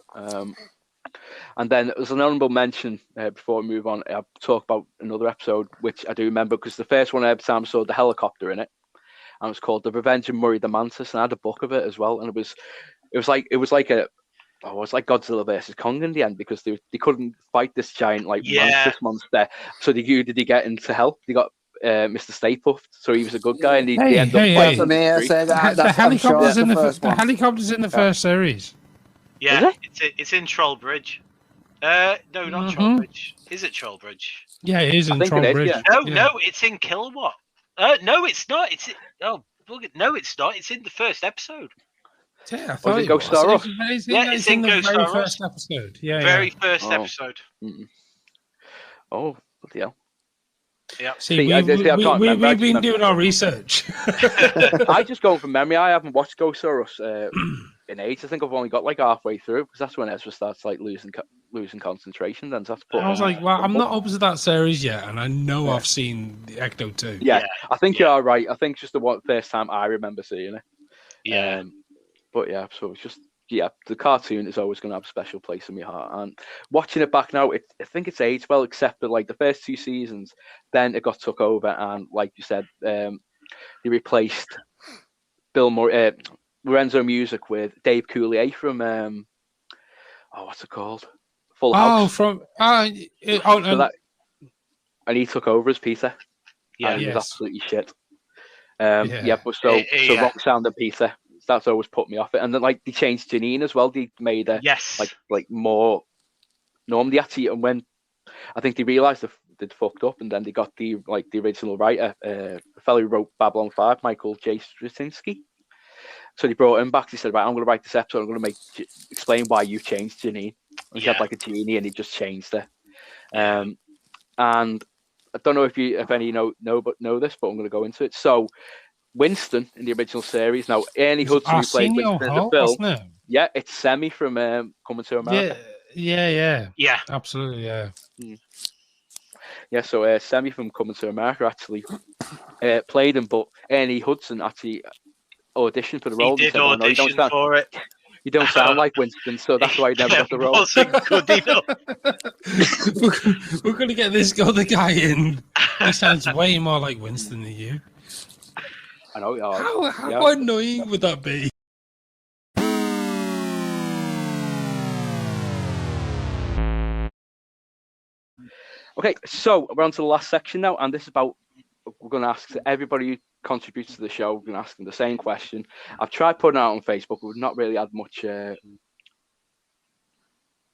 And then there's an honourable mention before we move on. I'll talk about another episode which I do remember because the first one every time I saw the helicopter in it, and it was called The Revenge of Murray the Mantis, and I had a book of it as well, and it was like Godzilla versus Kong in the end because they couldn't fight this giant mantis monster. So they get in to help. They got Mr. Stay Puft, so he was a good guy, and they ended up fighting. The helicopter's in the first series. Yeah, it's in Trollbridge. No, not Trollbridge. Is it Trollbridge? Yeah, it is in Trollbridge. No, it's in Kilowatt. No, it's not. No, it's not. It's in the first episode. Yeah, I thought it Ghost Star Us? Yeah, it's in Ghost Star Us. First episode. Yeah, very first episode. Oh, bloody hell. Yeah. See, we've been doing our research. I just go from memory. I haven't watched Ghost Star Us in ages. I think I've only got like halfway through because that's when Ezra starts like losing concentration. Then I was like, well, I'm not up to that series yet, and I know I've seen the Ecto 2. Yeah, I think you are right. I think it's just the first time I remember seeing it. Yeah. But yeah, so it's just the cartoon is always going to have a special place in my heart. And watching it back now, I think it's aged well, except for like the first 2 seasons. Then it got took over, and like you said, they replaced Lorenzo Music with Dave Coulier from what's it called? Full House. And he took over as Peter. Yeah, and he was absolutely shit. But Roxanne and Peter. That's always put me off it. And then like they changed Janine as well. They made her like more normal. They actually, and when I think they realised they'd fucked up, and then they got the original writer, the fellow who wrote Babylon 5, Michael J. Straczynski. So they brought him back. He said, right, I'm going to write this episode. I'm going to explain why you changed Janine. And she had like a genie, and he just changed her. And I don't know if any know this, but I'm going to go into it. So Winston in the original series. Now, Ernie Hudson, who played Winston in the film. Yeah, it's Semi from Coming to America. Yeah. Absolutely, yeah. Yeah, so Semi from Coming to America actually played him, but Ernie Hudson actually auditioned for the role. He did audition for it. You don't sound like Winston, so that's why he never got the role. Wasn't good enough. We're going to get this other guy in. He sounds way more like Winston than you. I know. How annoying would that be? Okay, so we're on to the last section now, and this is about, we're going to ask everybody who contributes to the show, we're going to ask them the same question. I've tried putting it out on Facebook, but we've not really had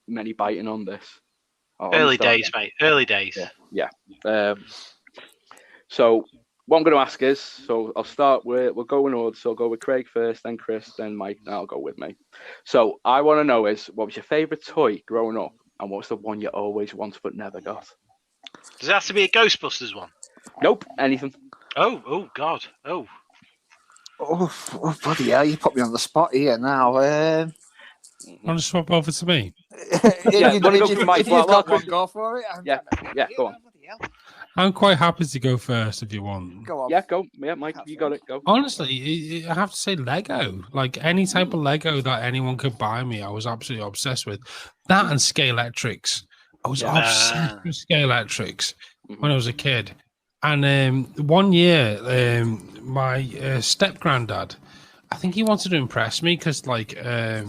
many biting on this. Early days, mate. Early days. Yeah. So what I'm going to ask is, so I'll start with, we'll go in order. So I'll go with Craig first, then Chris, then Mike, and I'll go with me. So I want to know is, what was your favourite toy growing up, and what's the one you always wanted but never got? Does it have to be a Ghostbusters one? Nope, anything. Oh, God. Oh, bloody hell, you put me on the spot here now. Want to swap over to me? Yeah, want to go for Mike? If you've got one, go for it. Yeah, go on. I'm quite happy to go first if you want. Go on. Yeah, go. Yeah, Mike, you got it. Go. Honestly, I have to say Lego. Like any type of Lego that anyone could buy me, I was absolutely obsessed with. That and Scalextrics. I was obsessed with Scalextrics when I was a kid. And one year, my step granddad, I think he wanted to impress me because, like, I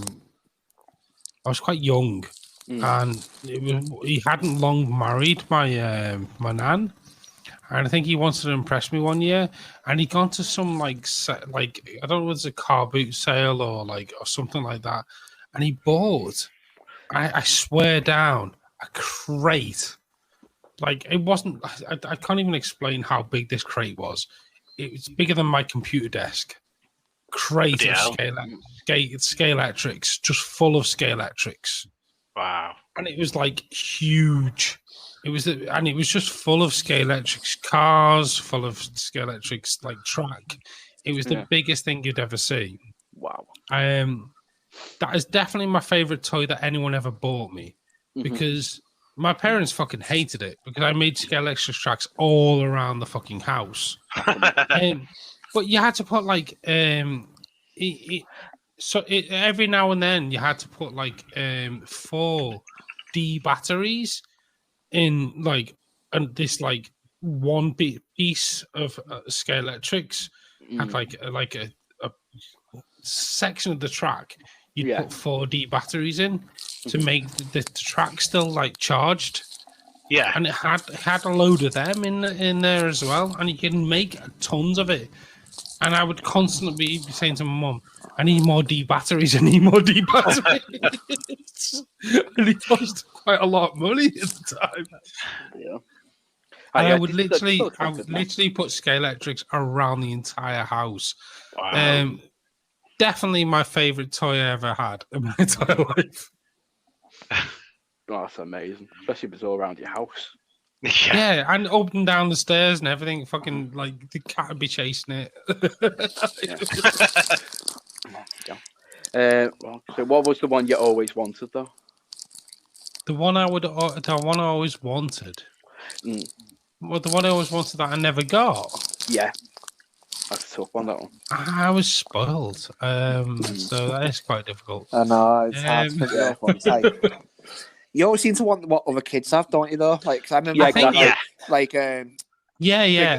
was quite young, and he hadn't long married my my nan, and I think he wanted to impress me one year, and he gone to some like I don't know, if it's a car boot sale or something like that, and he bought, I swear down, a crate. Like it wasn't. I can't even explain how big this crate was. It was bigger than my computer desk. Crate of Scalextrics, just full of Scalextrics. wow! And it was like huge. It was just full of Scalextrics cars, full of Scalextrics like track. It was the biggest thing you'd ever see. Wow. That is definitely my favorite toy that anyone ever bought me because. My parents fucking hated it because I made Scalextrics tracks all around the fucking house. But you had to put like every now and then you had to put like 4D batteries in like this like one piece of Scalextrics had like a section of the track. You'd put 4D batteries in to make the track still like charged. Yeah, and it had a load of them in there as well, and you can make tons of it. And I would constantly be saying to my mum, "I need more D batteries. I need more D batteries." And it cost quite a lot of money at the time. Yeah. And I would literally put Scalextrics around the entire house. Wow. Definitely my favorite toy I ever had in my entire life. Oh, that's amazing, especially if it's all around your house. Yeah, and up and down the stairs and everything. Fucking like the cat would be chasing it. So what was the one you always wanted, though? The one I always wanted. Well, the one I always wanted that I never got. Yeah. That's a tough one, that one. I was spoiled, so that is quite difficult. I know, it's hard to figure out one. You always seem to want what other kids have, don't you, though? Like, 'cause I remember,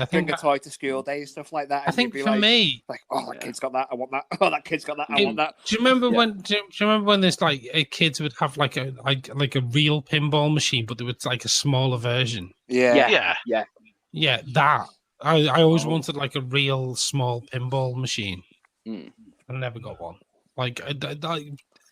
bring a toy to school day and stuff like that. I think for me, like, oh, that kid's got that, I want that. Oh, that kid's got that, I want that. Do you remember when? Do you remember when this kids would have like a real pinball machine, but there was like a smaller version? Yeah. That. I always wanted like a real small pinball machine. I never got one. Like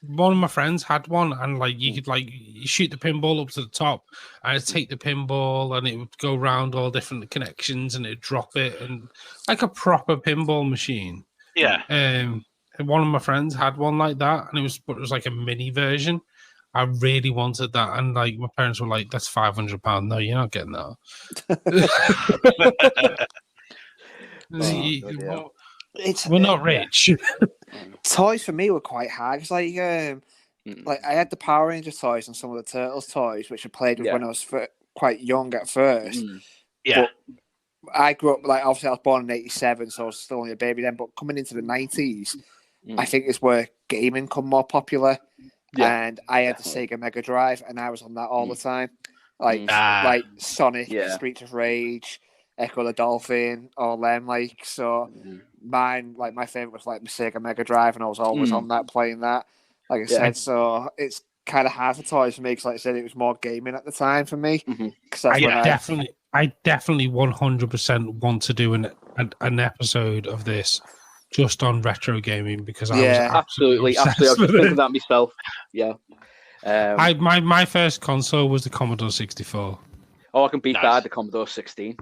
one of my friends had one, and like you could you shoot the pinball up to the top, and it'd take the pinball, and it would go around all different connections, and it'd drop it, and like a proper pinball machine. Yeah. And one of my friends had one like that, and it was like a mini version. I really wanted that, and like my parents were like, "That's £500. No, you're not getting that." We're not rich. Toys for me were quite hard. It's like I had the Power Rangers toys and some of the Turtles toys, which I played with when I was quite young at first. Yeah. But I grew up obviously I was born in '87, so I was still only a baby then. But coming into the '90s, I think it's where gaming became more popular. Yeah, and I had the Sega Mega Drive, and I was on that all the time. Like Sonic, Streets of Rage, Echo the Dolphin, all them. Mine, my favorite was the Sega Mega Drive, and I was always on that, playing that. Like I said, so it's kind of hard for toys for me because, like I said, it was more gaming at the time for me. I definitely 100% want to do an episode of this. Just on retro gaming because I was absolutely. I was just thinking that myself. Yeah. My first console was the Commodore 64. Oh, I can beat that, the Commodore 16.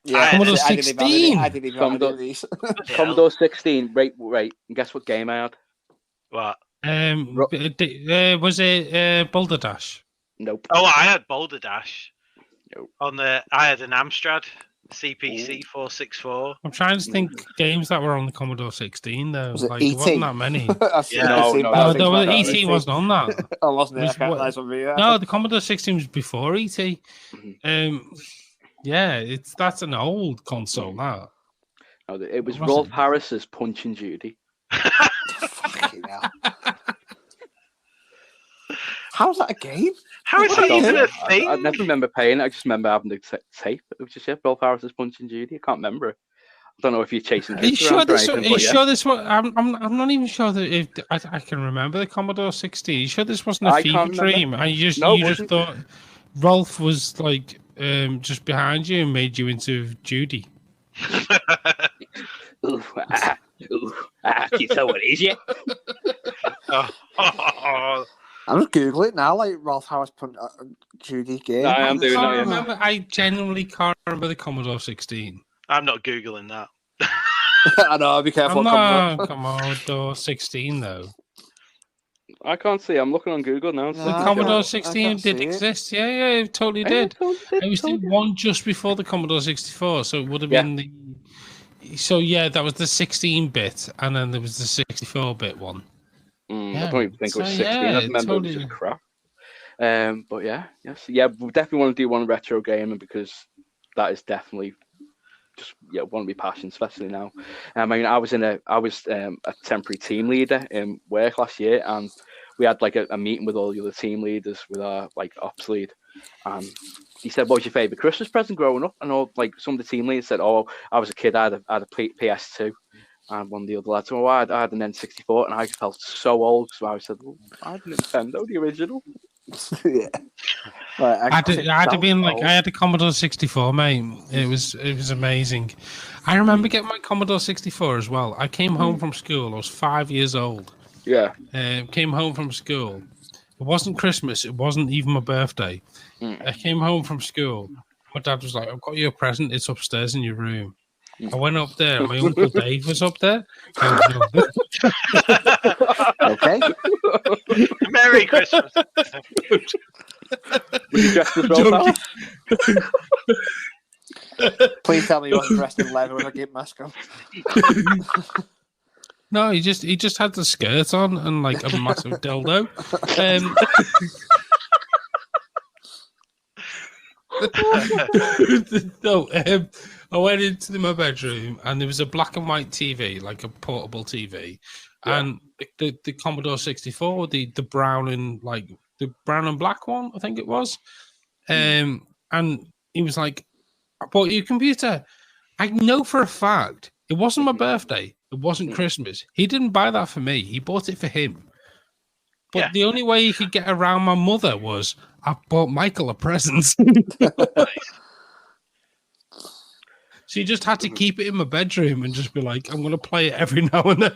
Yeah, Commodore I didn't 16. I didn't even have any of these. Commodore 16. Right. And guess what game I had? What? Was it Boulder Dash? Nope. Oh, I had Boulder Dash. Nope. I had an Amstrad CPC 464. I'm trying to think games that were on the Commodore 16 though. Was it Like E.T.? there wasn't that many. No, ET wasn't on that. Oh, wasn't it? I can't lie on me. No, the Commodore 16 was before ET. Yeah, that's an old console now. No, it was Rolf Harris's Punch and Judy. Fucking hell. How's that a game? How is that even a thing? I never remember paying it. I just remember having the tape. It was just Rolf Harris's Punch and Judy. I can't remember it. I don't know if you're chasing. Are you sure this? Sure this was? I'm not even sure that if I can remember the Commodore 16. Are you sure this wasn't a fever dream? And you just thought Rolf was like just behind you and made you into Judy. You know what it is, yeah? I'm just googling it now, like Rolf Harris Judy game. No, I'm doing that. I genuinely can't remember the Commodore 16. I'm not googling that. I know. Be careful. Commodore 16 though. I can't see. I'm looking on Google now. The Commodore 16 did exist. Yeah, it totally did. It was the one just before the Commodore 64, so it would have been the. So yeah, that was the 16-bit, and then there was the 64-bit one. I don't even think it was 16. I remember it was just crap. But we definitely want to do one retro gaming because that is definitely just one of my passions, especially now. I mean, I was a temporary team leader in work last year, and we had like a meeting with all the other team leaders with our like ops lead, and he said, "What was your favorite Christmas present growing up?" And all like some of the team leaders said, "Oh, I was a kid. I had a PS2." And one of the other lads, I had an N64, and I felt so old. So I said, "Well, I had a Nintendo, the original." Yeah. Right, I had a Commodore 64, mate. It was amazing. I remember getting my Commodore 64 as well. I came home from school. I was 5 years old. Yeah. Came home from school. It wasn't Christmas. It wasn't even my birthday. I came home from school. My dad was like, "I've got you a present. It's upstairs in your room." I went up there. My Uncle Dave was up there. Okay. Merry Christmas. Please tell me you wasn't dressed in leather with a gimp mask on. No, he just had the skirt on and like a massive dildo. I went into my bedroom and there was a black and white TV, like a portable TV, and the Commodore 64, the brown and like the brown and black one, I think it was. And he was like, "I bought you a computer." I know for a fact it wasn't my birthday. It wasn't Christmas. He didn't buy that for me. He bought it for him. But the only way he could get around my mother was I bought Michael a present. So you just had to keep it in my bedroom and just be like, "I'm going to play it every now and then."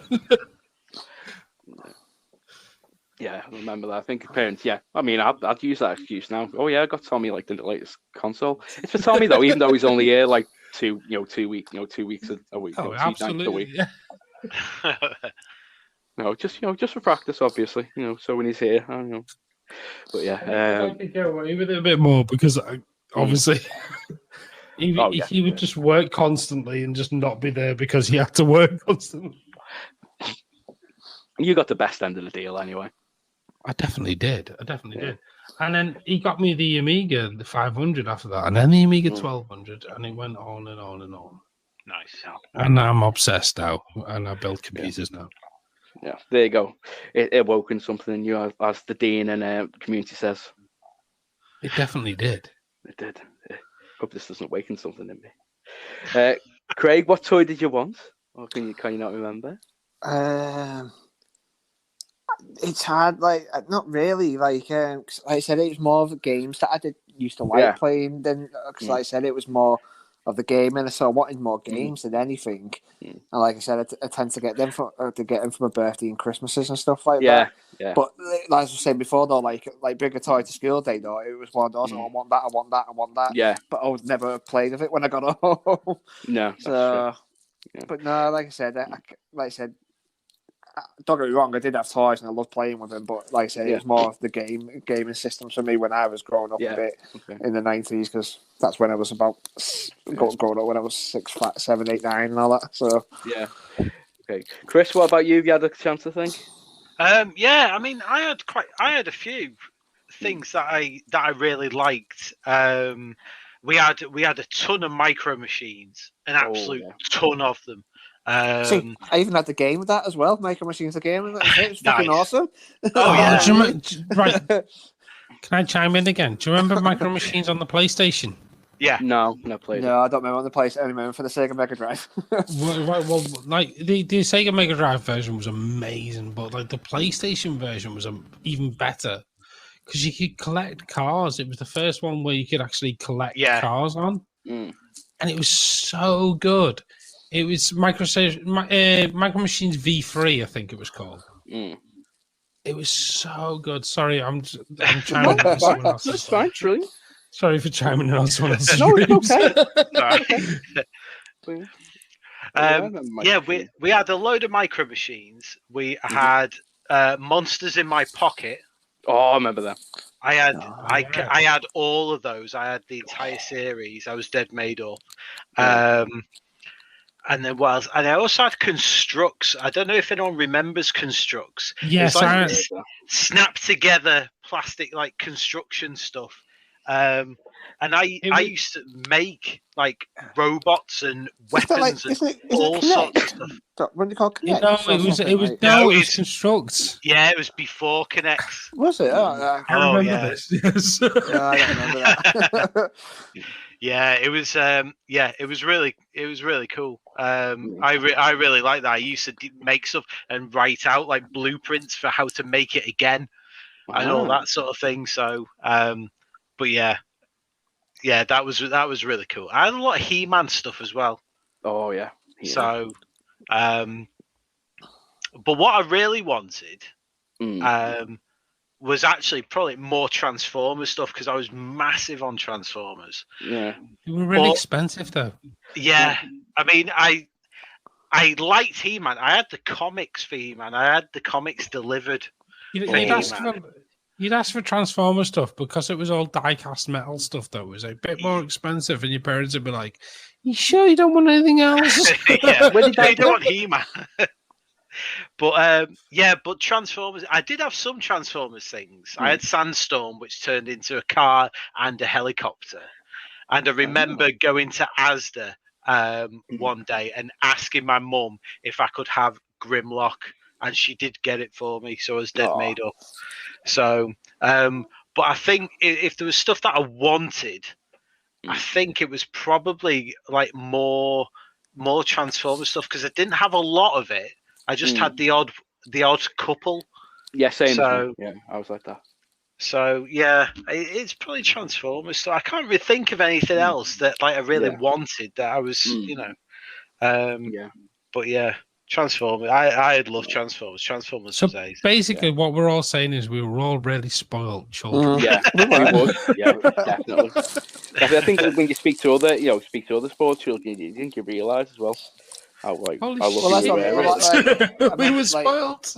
Yeah, I remember that. I think parents, I mean, I'd use that excuse now. Oh yeah, I got Tommy like the latest console. It's for Tommy though, even though he's only here like 2 weeks a week. Oh, absolutely. Yeah. No, just for practice, obviously. So when he's here, I don't know. But I could get away with it a bit more because obviously. He would just work constantly and just not be there because he had to work constantly. You got the best end of the deal anyway. I definitely did. And then he got me the Amiga, the 500 after that, and then the Amiga 1200, and it went on and on and on. Nice. And I'm obsessed now, and I build computers now. Yeah, there you go. It awoken something in you, as the dean and community says. It definitely did. It did. Hope this doesn't awaken something in me. Craig, what toy did you want? Or can you not remember? It's hard, like not really. Like I said, it was more of the games that I used to like playing than because, like I said, it was more of the game, and so I wanted more games than anything. And like I said, I tend to get them for my birthday and Christmases and stuff like that. Yeah. But as I was saying before, though, like bring a toy to school day, though, it was one of those. I want that. I want that. I want that. Yeah. But I would never play with it when I got home. No, that's so, true. Yeah. But no, like I said, don't get me wrong, I did have toys and I loved playing with them. But like I said, it was more of the gaming systems for me when I was growing up a bit in the 90s, because that's when I was about growing up when I was 6, 7, 8, 9, and all that. So yeah. Okay, Chris, what about you? Have you had a chance to think? Yeah, I mean, I had a few things that I really liked. We had a ton of micro machines, an absolute ton of them. see, I even had the game with that as well. Micro Machines, the game, and it was fucking awesome. Oh yeah, right. Can I chime in again? Do you remember Micro Machines on the PlayStation? Yeah. No, played it. No, I don't remember on the PlayStation. I remember for the Sega Mega Drive. well, like the Sega Mega Drive version was amazing, but like the PlayStation version was even better because you could collect cars. It was the first one where you could actually collect cars on, and it was so good. It was Micro Machines V3, I think it was called. It was so good. Sorry, I'm chiming in on someone else's. That's fine, brilliant. Sorry for chiming in on someone else's. No, it's okay. We had a load of micro machines. We had Monsters in My Pocket. Oh, I remember that. I had all of those. I had the entire series. I was dead made up. And then what else? And I also had Constructs. I don't know if anyone remembers Constructs. Yes, like snap together plastic like construction stuff. And I used to make like robots and weapons and all sorts of stuff. What do you call Connect? No, it was Constructs. Yeah, it was before Connects. Was it? I remember this. Yes. I don't remember that. Yeah, it was. It was really cool. I really like that. I used to make stuff and write out like blueprints for how to make it again and all that sort of thing. So, but yeah, that was really cool. I had a lot of He-Man stuff as well. Oh yeah. So, but what I really wanted, was actually probably more Transformers stuff because I was massive on Transformers. Yeah, they were really expensive though. Yeah, I mean, I liked He-Man. I had the comics for He-Man. I had the comics delivered. You'd ask for Transformer stuff because it was all die-cast metal stuff. Though it was a bit more expensive, and your parents would be like, "You sure you don't want anything else?" Yeah, you don't want He-Man. But but Transformers. I did have some Transformers things. I had Sandstorm, which turned into a car and a helicopter. And I remember going to Asda one day and asking my mum if I could have Grimlock, and she did get it for me. So I was dead made up. So, but I think if there was stuff that I wanted, I think it was probably like more Transformers stuff because I didn't have a lot of it. I just had the odd couple. Yeah, same. So, yeah, I was like that. So yeah, it's probably Transformers. So I can't really think of anything else that like I really wanted that I was, But yeah, Transformers. I'd love Transformers. Transformers. So basically, what we're all saying is we were all really spoiled children. Yeah, we would. Yeah, definitely. I think when you speak to other sports children, you think you realise as well. We were spoiled.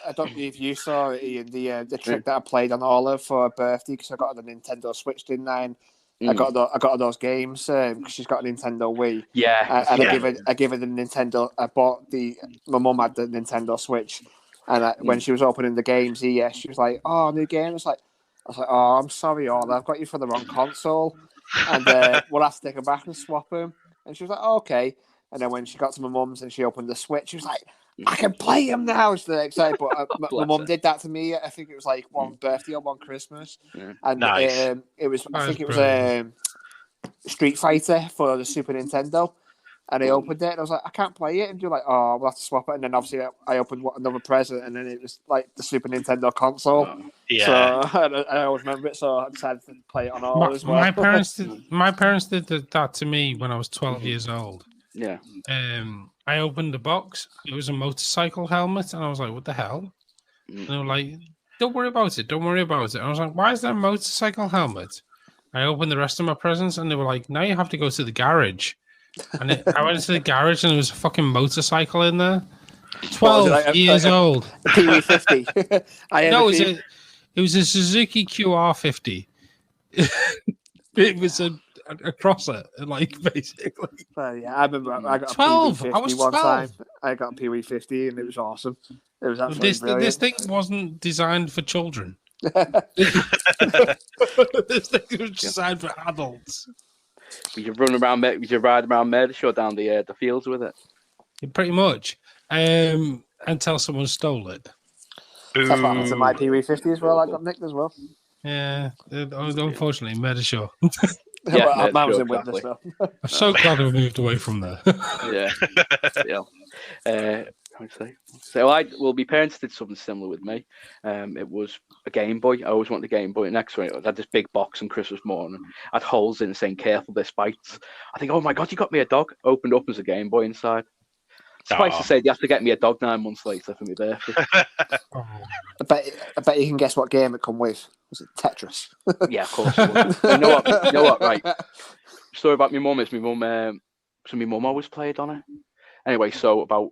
I don't know if you saw it, Ian, the trick that I played on Olive for her birthday because I got her the Nintendo Switch, didn't I? And I got her those games because she's got a Nintendo Wii. Yeah, and I gave her the Nintendo. My mum had the Nintendo Switch, and when she was opening the games, she was like, "Oh, new game." I was like, "Oh, I'm sorry, Olive, I've got you for the wrong console, and we'll have to take her back and swap them." And she was like, "Oh, okay." And then when she got to my mum's and she opened the Switch, she was like, "I can play him now." She's excited. But my mum did that to me. I think it was like one birthday or one Christmas. Yeah. And nice. It was Street Fighter for the Super Nintendo. And I opened it and I was like, "I can't play it." And you're like, "Oh, we'll have to swap it." And then obviously I opened another present and then it was like the Super Nintendo console. Yeah. So I always remember it. So I decided to play it on all as well. My parents did that to me when I was 12 years old. Yeah. I opened the box. It was a motorcycle helmet, and I was like, "What the hell?" And they were like, don't worry about it. Don't worry about it. I was like, why is there a motorcycle helmet? I opened the rest of my presents and they were like, now you have to go to the garage. And I went to the garage and there was a fucking motorcycle in there. 12 years old. A Pee-wee 50. No, it was a Suzuki QR50. It was a crosser, like, basically. Yeah, I remember I got 12. a Pee-wee 50 I was 12. one time. I got a Pee-wee 50 and it was awesome. It was absolutely brilliant. This thing wasn't designed for children. This thing was designed for adults. You could run around, you could ride around Mershaw down the fields with it. Pretty much. Until someone stole it. That's what happened to my Pee-wee 50 as well. I got nicked as well. Yeah, unfortunately, Mershaw. Yeah, well, I was in witness though. I'm so glad we moved away from there. Yeah. So my parents did something similar with me. It was a Game Boy. I always wanted a Game Boy. Next one, I had this big box on Christmas morning. I had holes in it saying "Careful, this bites." I think, oh my god, you got me a dog. Opened up as a Game Boy inside. Suffice to say, you have to get me a dog 9 months later for my birthday. I bet you can guess what game it come with. Was it Tetris? Yeah, of course. It was. You know what? Right. Story about my mum is my mum always played on it. Anyway, so about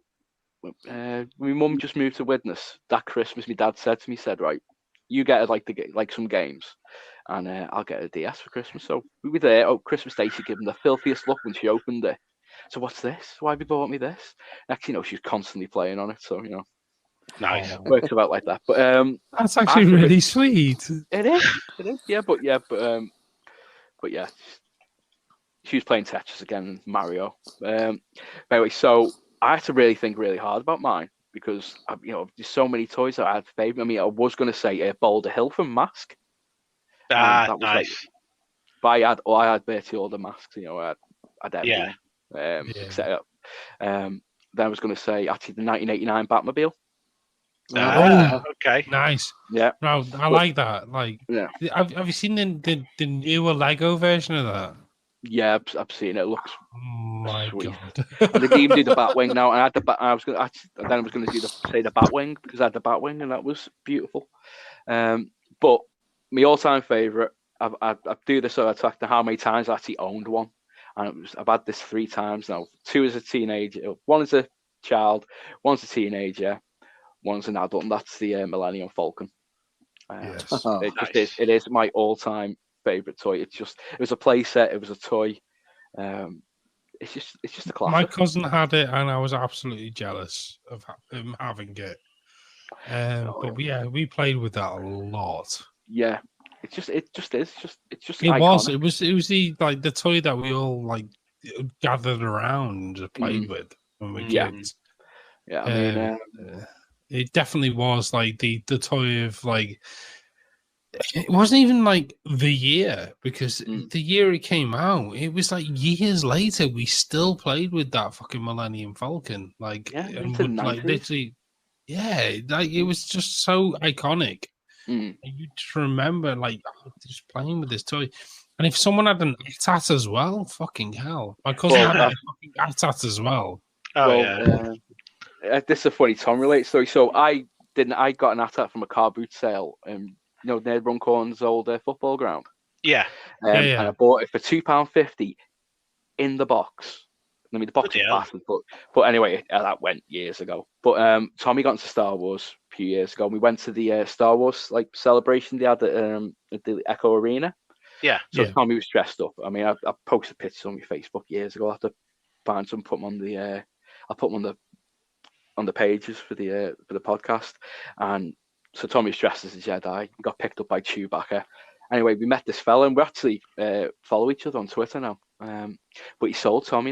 my mum just moved to Widnes that Christmas. My dad said to me, right, you get like some games, and I'll get a DS for Christmas. So we were there. Oh, Christmas Day, she gave him the filthiest look when she opened it. So what's this? Why have you bought me this? Actually, she's constantly playing on it, so nice. Works about like that. But that's actually really sweet. It is. Yeah, but yeah. She was playing Tetris again, Mario. Anyway, so I had to really think really hard about mine because there's so many toys that I had favorite. I mean, I was going to say Boulder Hill from Mask. That was nice. But I had virtually all the masks. I had everything. Set up. Then I was going to say actually the 1989 Batmobile. Okay, nice. Yeah, no, I like that. Like, have you seen the newer Lego version of that? Yeah, I've seen it. It looks my sweet. God. And they can even do the Batwing now. And I was going to do the Batwing because I had the Batwing and that was beautiful. But my all-time favorite, I do this so I track how many times I actually owned one. And I've had this 3 times now. 2 as a teenager, 1 as a child, 1 as a teenager, 1 as an adult, and that's the Millennium Falcon. Yes. It is my all-time favorite toy. It was a play set. It was a toy. It's just a classic. My cousin had it, and I was absolutely jealous of him having it. But yeah, we played with that a lot. Yeah. It's just iconic. It was the toy that we all gathered around and played with when we were kids. Yeah, I mean, it definitely was the toy of it wasn't even the year because the year it came out, it was years later we still played with that fucking Millennium Falcon. Literally, it was just so iconic. And you just remember just playing with this toy. And if someone had an AT-AT as well, fucking hell. My cousin had a fucking AT-AT as well. This is a funny Tom related story. So I got an AT-AT from a car boot sale near Runcorn's old football ground. Yeah. And I bought it for £2.50 in the box. I mean, the box is massive, but anyway, that went years ago. But Tommy got into Star Wars a few years ago. We went to the Star Wars celebration they had at the Echo Arena. Yeah. So Tommy was dressed up. I mean, I posted pictures on my Facebook years ago. I have to find some, put them on the. I'll put them on the pages for the podcast. And so Tommy was dressed as a Jedi. He got picked up by Chewbacca. Anyway, we met this fella and we actually follow each other on Twitter now. But he sold Tommy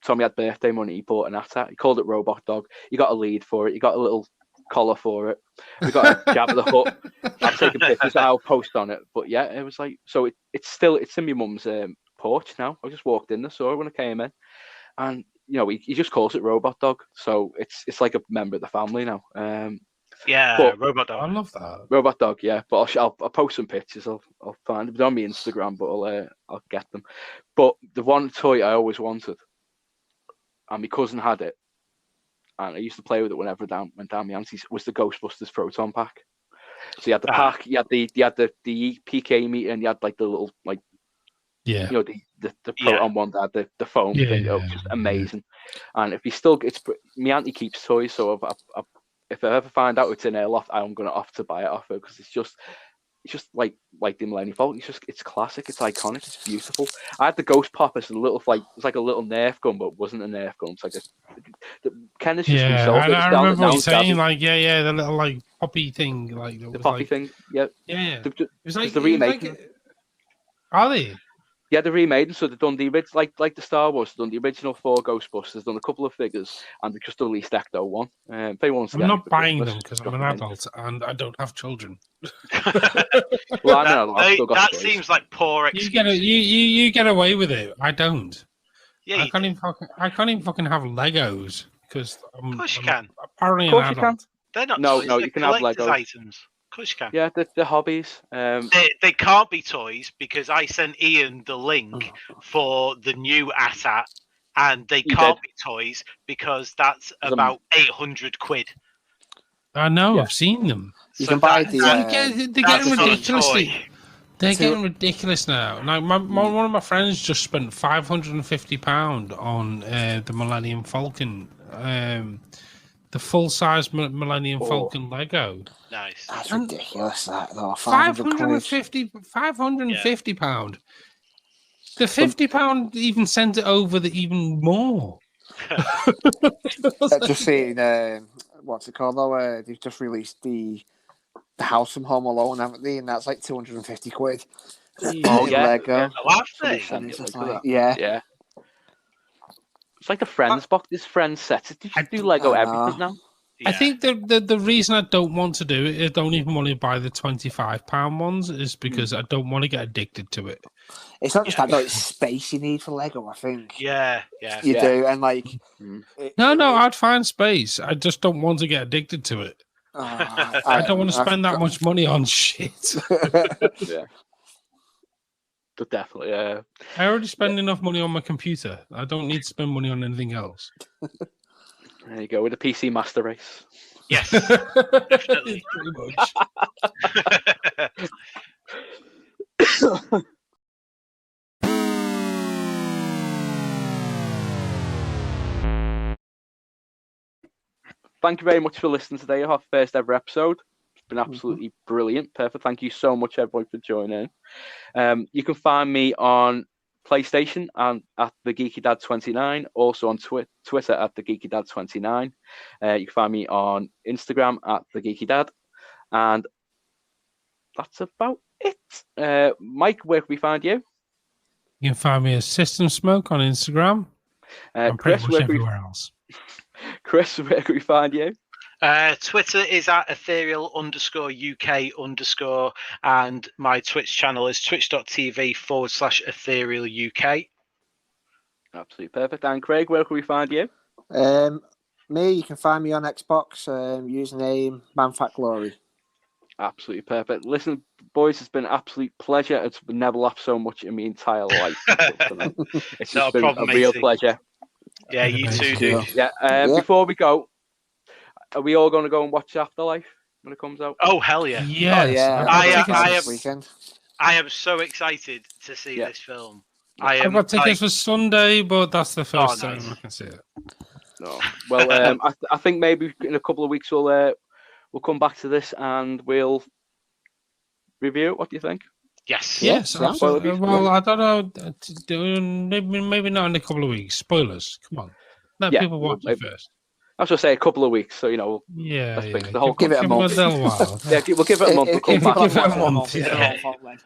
Tommy had birthday money. He bought an AT-AT. He called it Robot Dog. You got a lead for it. You got a little collar for it. We got a Jabba the Hutt. I've taken pictures. I'll post on it. But yeah, it was so it's in my mum's porch now. I just walked in, saw it when I came in, and he just calls it Robot Dog. So it's like a member of the family now. Robot Dog. I love that. Robot Dog, yeah. But I'll post some pictures. I'll find them. They're on my Instagram, but I'll get them. But the one toy I always wanted, and my cousin had it, and I used to play with it whenever I went down my auntie's, was the Ghostbusters Proton Pack. So you had the pack, you had the PK meter, and you had like the little like the Proton one that had the foam thing. It was just amazing. And if you still, my auntie keeps toys, so if I ever find out it's in her loft, I'm gonna have to buy it off her because it's just like the Millennium Falcon. It's classic. It's iconic. It's beautiful. I had the Ghost Pop as a little it's like a little Nerf gun, but it wasn't a Nerf gun. It's like Kenneth just resold it. I remember what you're saying. Like the little like poppy thing, like the poppy thing. Yeah. It was like the remake. Are they? Yeah, they're remade, so they've done the original, like the Star Wars. They've done the original 4 Ghostbusters, done a couple of figures, and they've just released Ecto-1. If anyone wants to I'm not buying them because I'm an adult and I don't have children. Well, I know. That seems like poor excuse. You get away with it. I don't. Yeah, I can't even fucking have Legos because of course you can. Apparently, of course you can. They're not. No, toys, you can have Legos items. Of course you can. Yeah, they're hobbies. They can't be toys because I sent Ian the link for the new ASAT, and they can't be toys because that's about 800 quid. I know. I've seen them. You can buy the. They're getting ridiculously. They're getting ridiculous now. Now, one of my friends just spent £550 on the Millennium Falcon. The full-size Millennium Falcon Lego. Nice. That's ridiculous. That though. £550. The £50 even sent it over even more. Just seeing what's it called though? They've just released the house from Home Alone, haven't they? And that's like 250 quid. Oh yeah. Lego. Yeah. It's like the Friends box. This Friends sets. Did you do Lego everything now? Yeah. I think the reason I don't want to do it, I don't even want to buy the £25 ones, is because I don't want to get addicted to it. It's not just that, though, it's space you need for Lego, I think. Yeah. You do, and like... No, I'd find space. I just don't want to get addicted to it. I don't want to spend that much money on shit. Yeah. But definitely, yeah. I already spend enough money on my computer. I don't need to spend money on anything else. There you go, with the PC Master Race. Yes, definitely. Pretty much. Thank you very much for listening today. Our first ever episode. It's been absolutely brilliant. Perfect. Thank you so much, everyone, for joining. You can find me on PlayStation and at the Geeky Dad 29, also on Twitter at the Geeky Dad 29. You can find me on Instagram at the Geeky Dad, and that's about it. Mike, where can we find you? You can find me as System Smoke on Instagram. And Chris, pretty much everywhere else. Chris, where can we find you? Twitter is at ethereal_UK_, and my Twitch channel is twitch.tv/etherealuk. Absolutely perfect. And Craig, where can we find you? You can find me on Xbox, username ManFatGlory. Absolutely perfect. Listen, boys, it's been an absolute pleasure. It's never laughed so much in my entire life. It's just been a real pleasure. Yeah, you too, dude. Yeah. Before we go, are we all going to go and watch Afterlife when it comes out? Oh, hell yeah. Yes. I am so excited to see this film. I've got tickets for Sunday, but that's the first time I can see it. No. Well, I think maybe in a couple of weeks we'll come back to this and we'll review it. What do you think? Yes. Absolutely. Well, I don't know. Maybe not in a couple of weeks. Spoilers. Come on. Let people watch it first. I was going to say a couple of weeks, so we'll give it a month. We'll give it a month. We'll come back. Give it a month.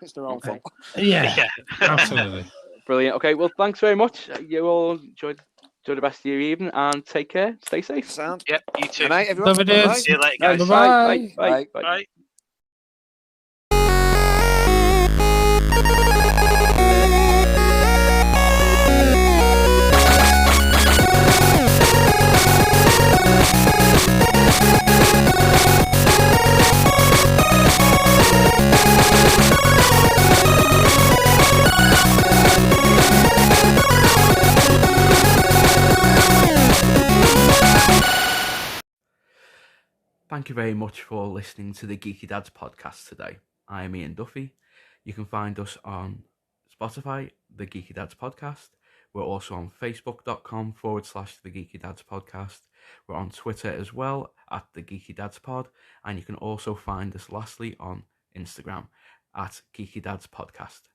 It's their own fault. Yeah, absolutely. Brilliant. Okay, well, thanks very much. You all enjoy the rest of your evening and take care. Stay safe. Sound. Yep, you too. Good night, everyone. See you later, guys. Bye. very much for listening to the Geeky Dads podcast today. I am Ian Duffy. You can find us on Spotify, the Geeky Dads podcast. We're also on facebook.com/the Geeky Dads podcast. We're on Twitter as well at the Geeky Dads pod. And you can also find us lastly on Instagram at Geeky Dads podcast.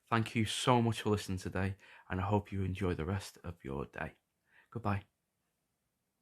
Thank you so much for listening today, and I hope you enjoy the rest of your day. Goodbye.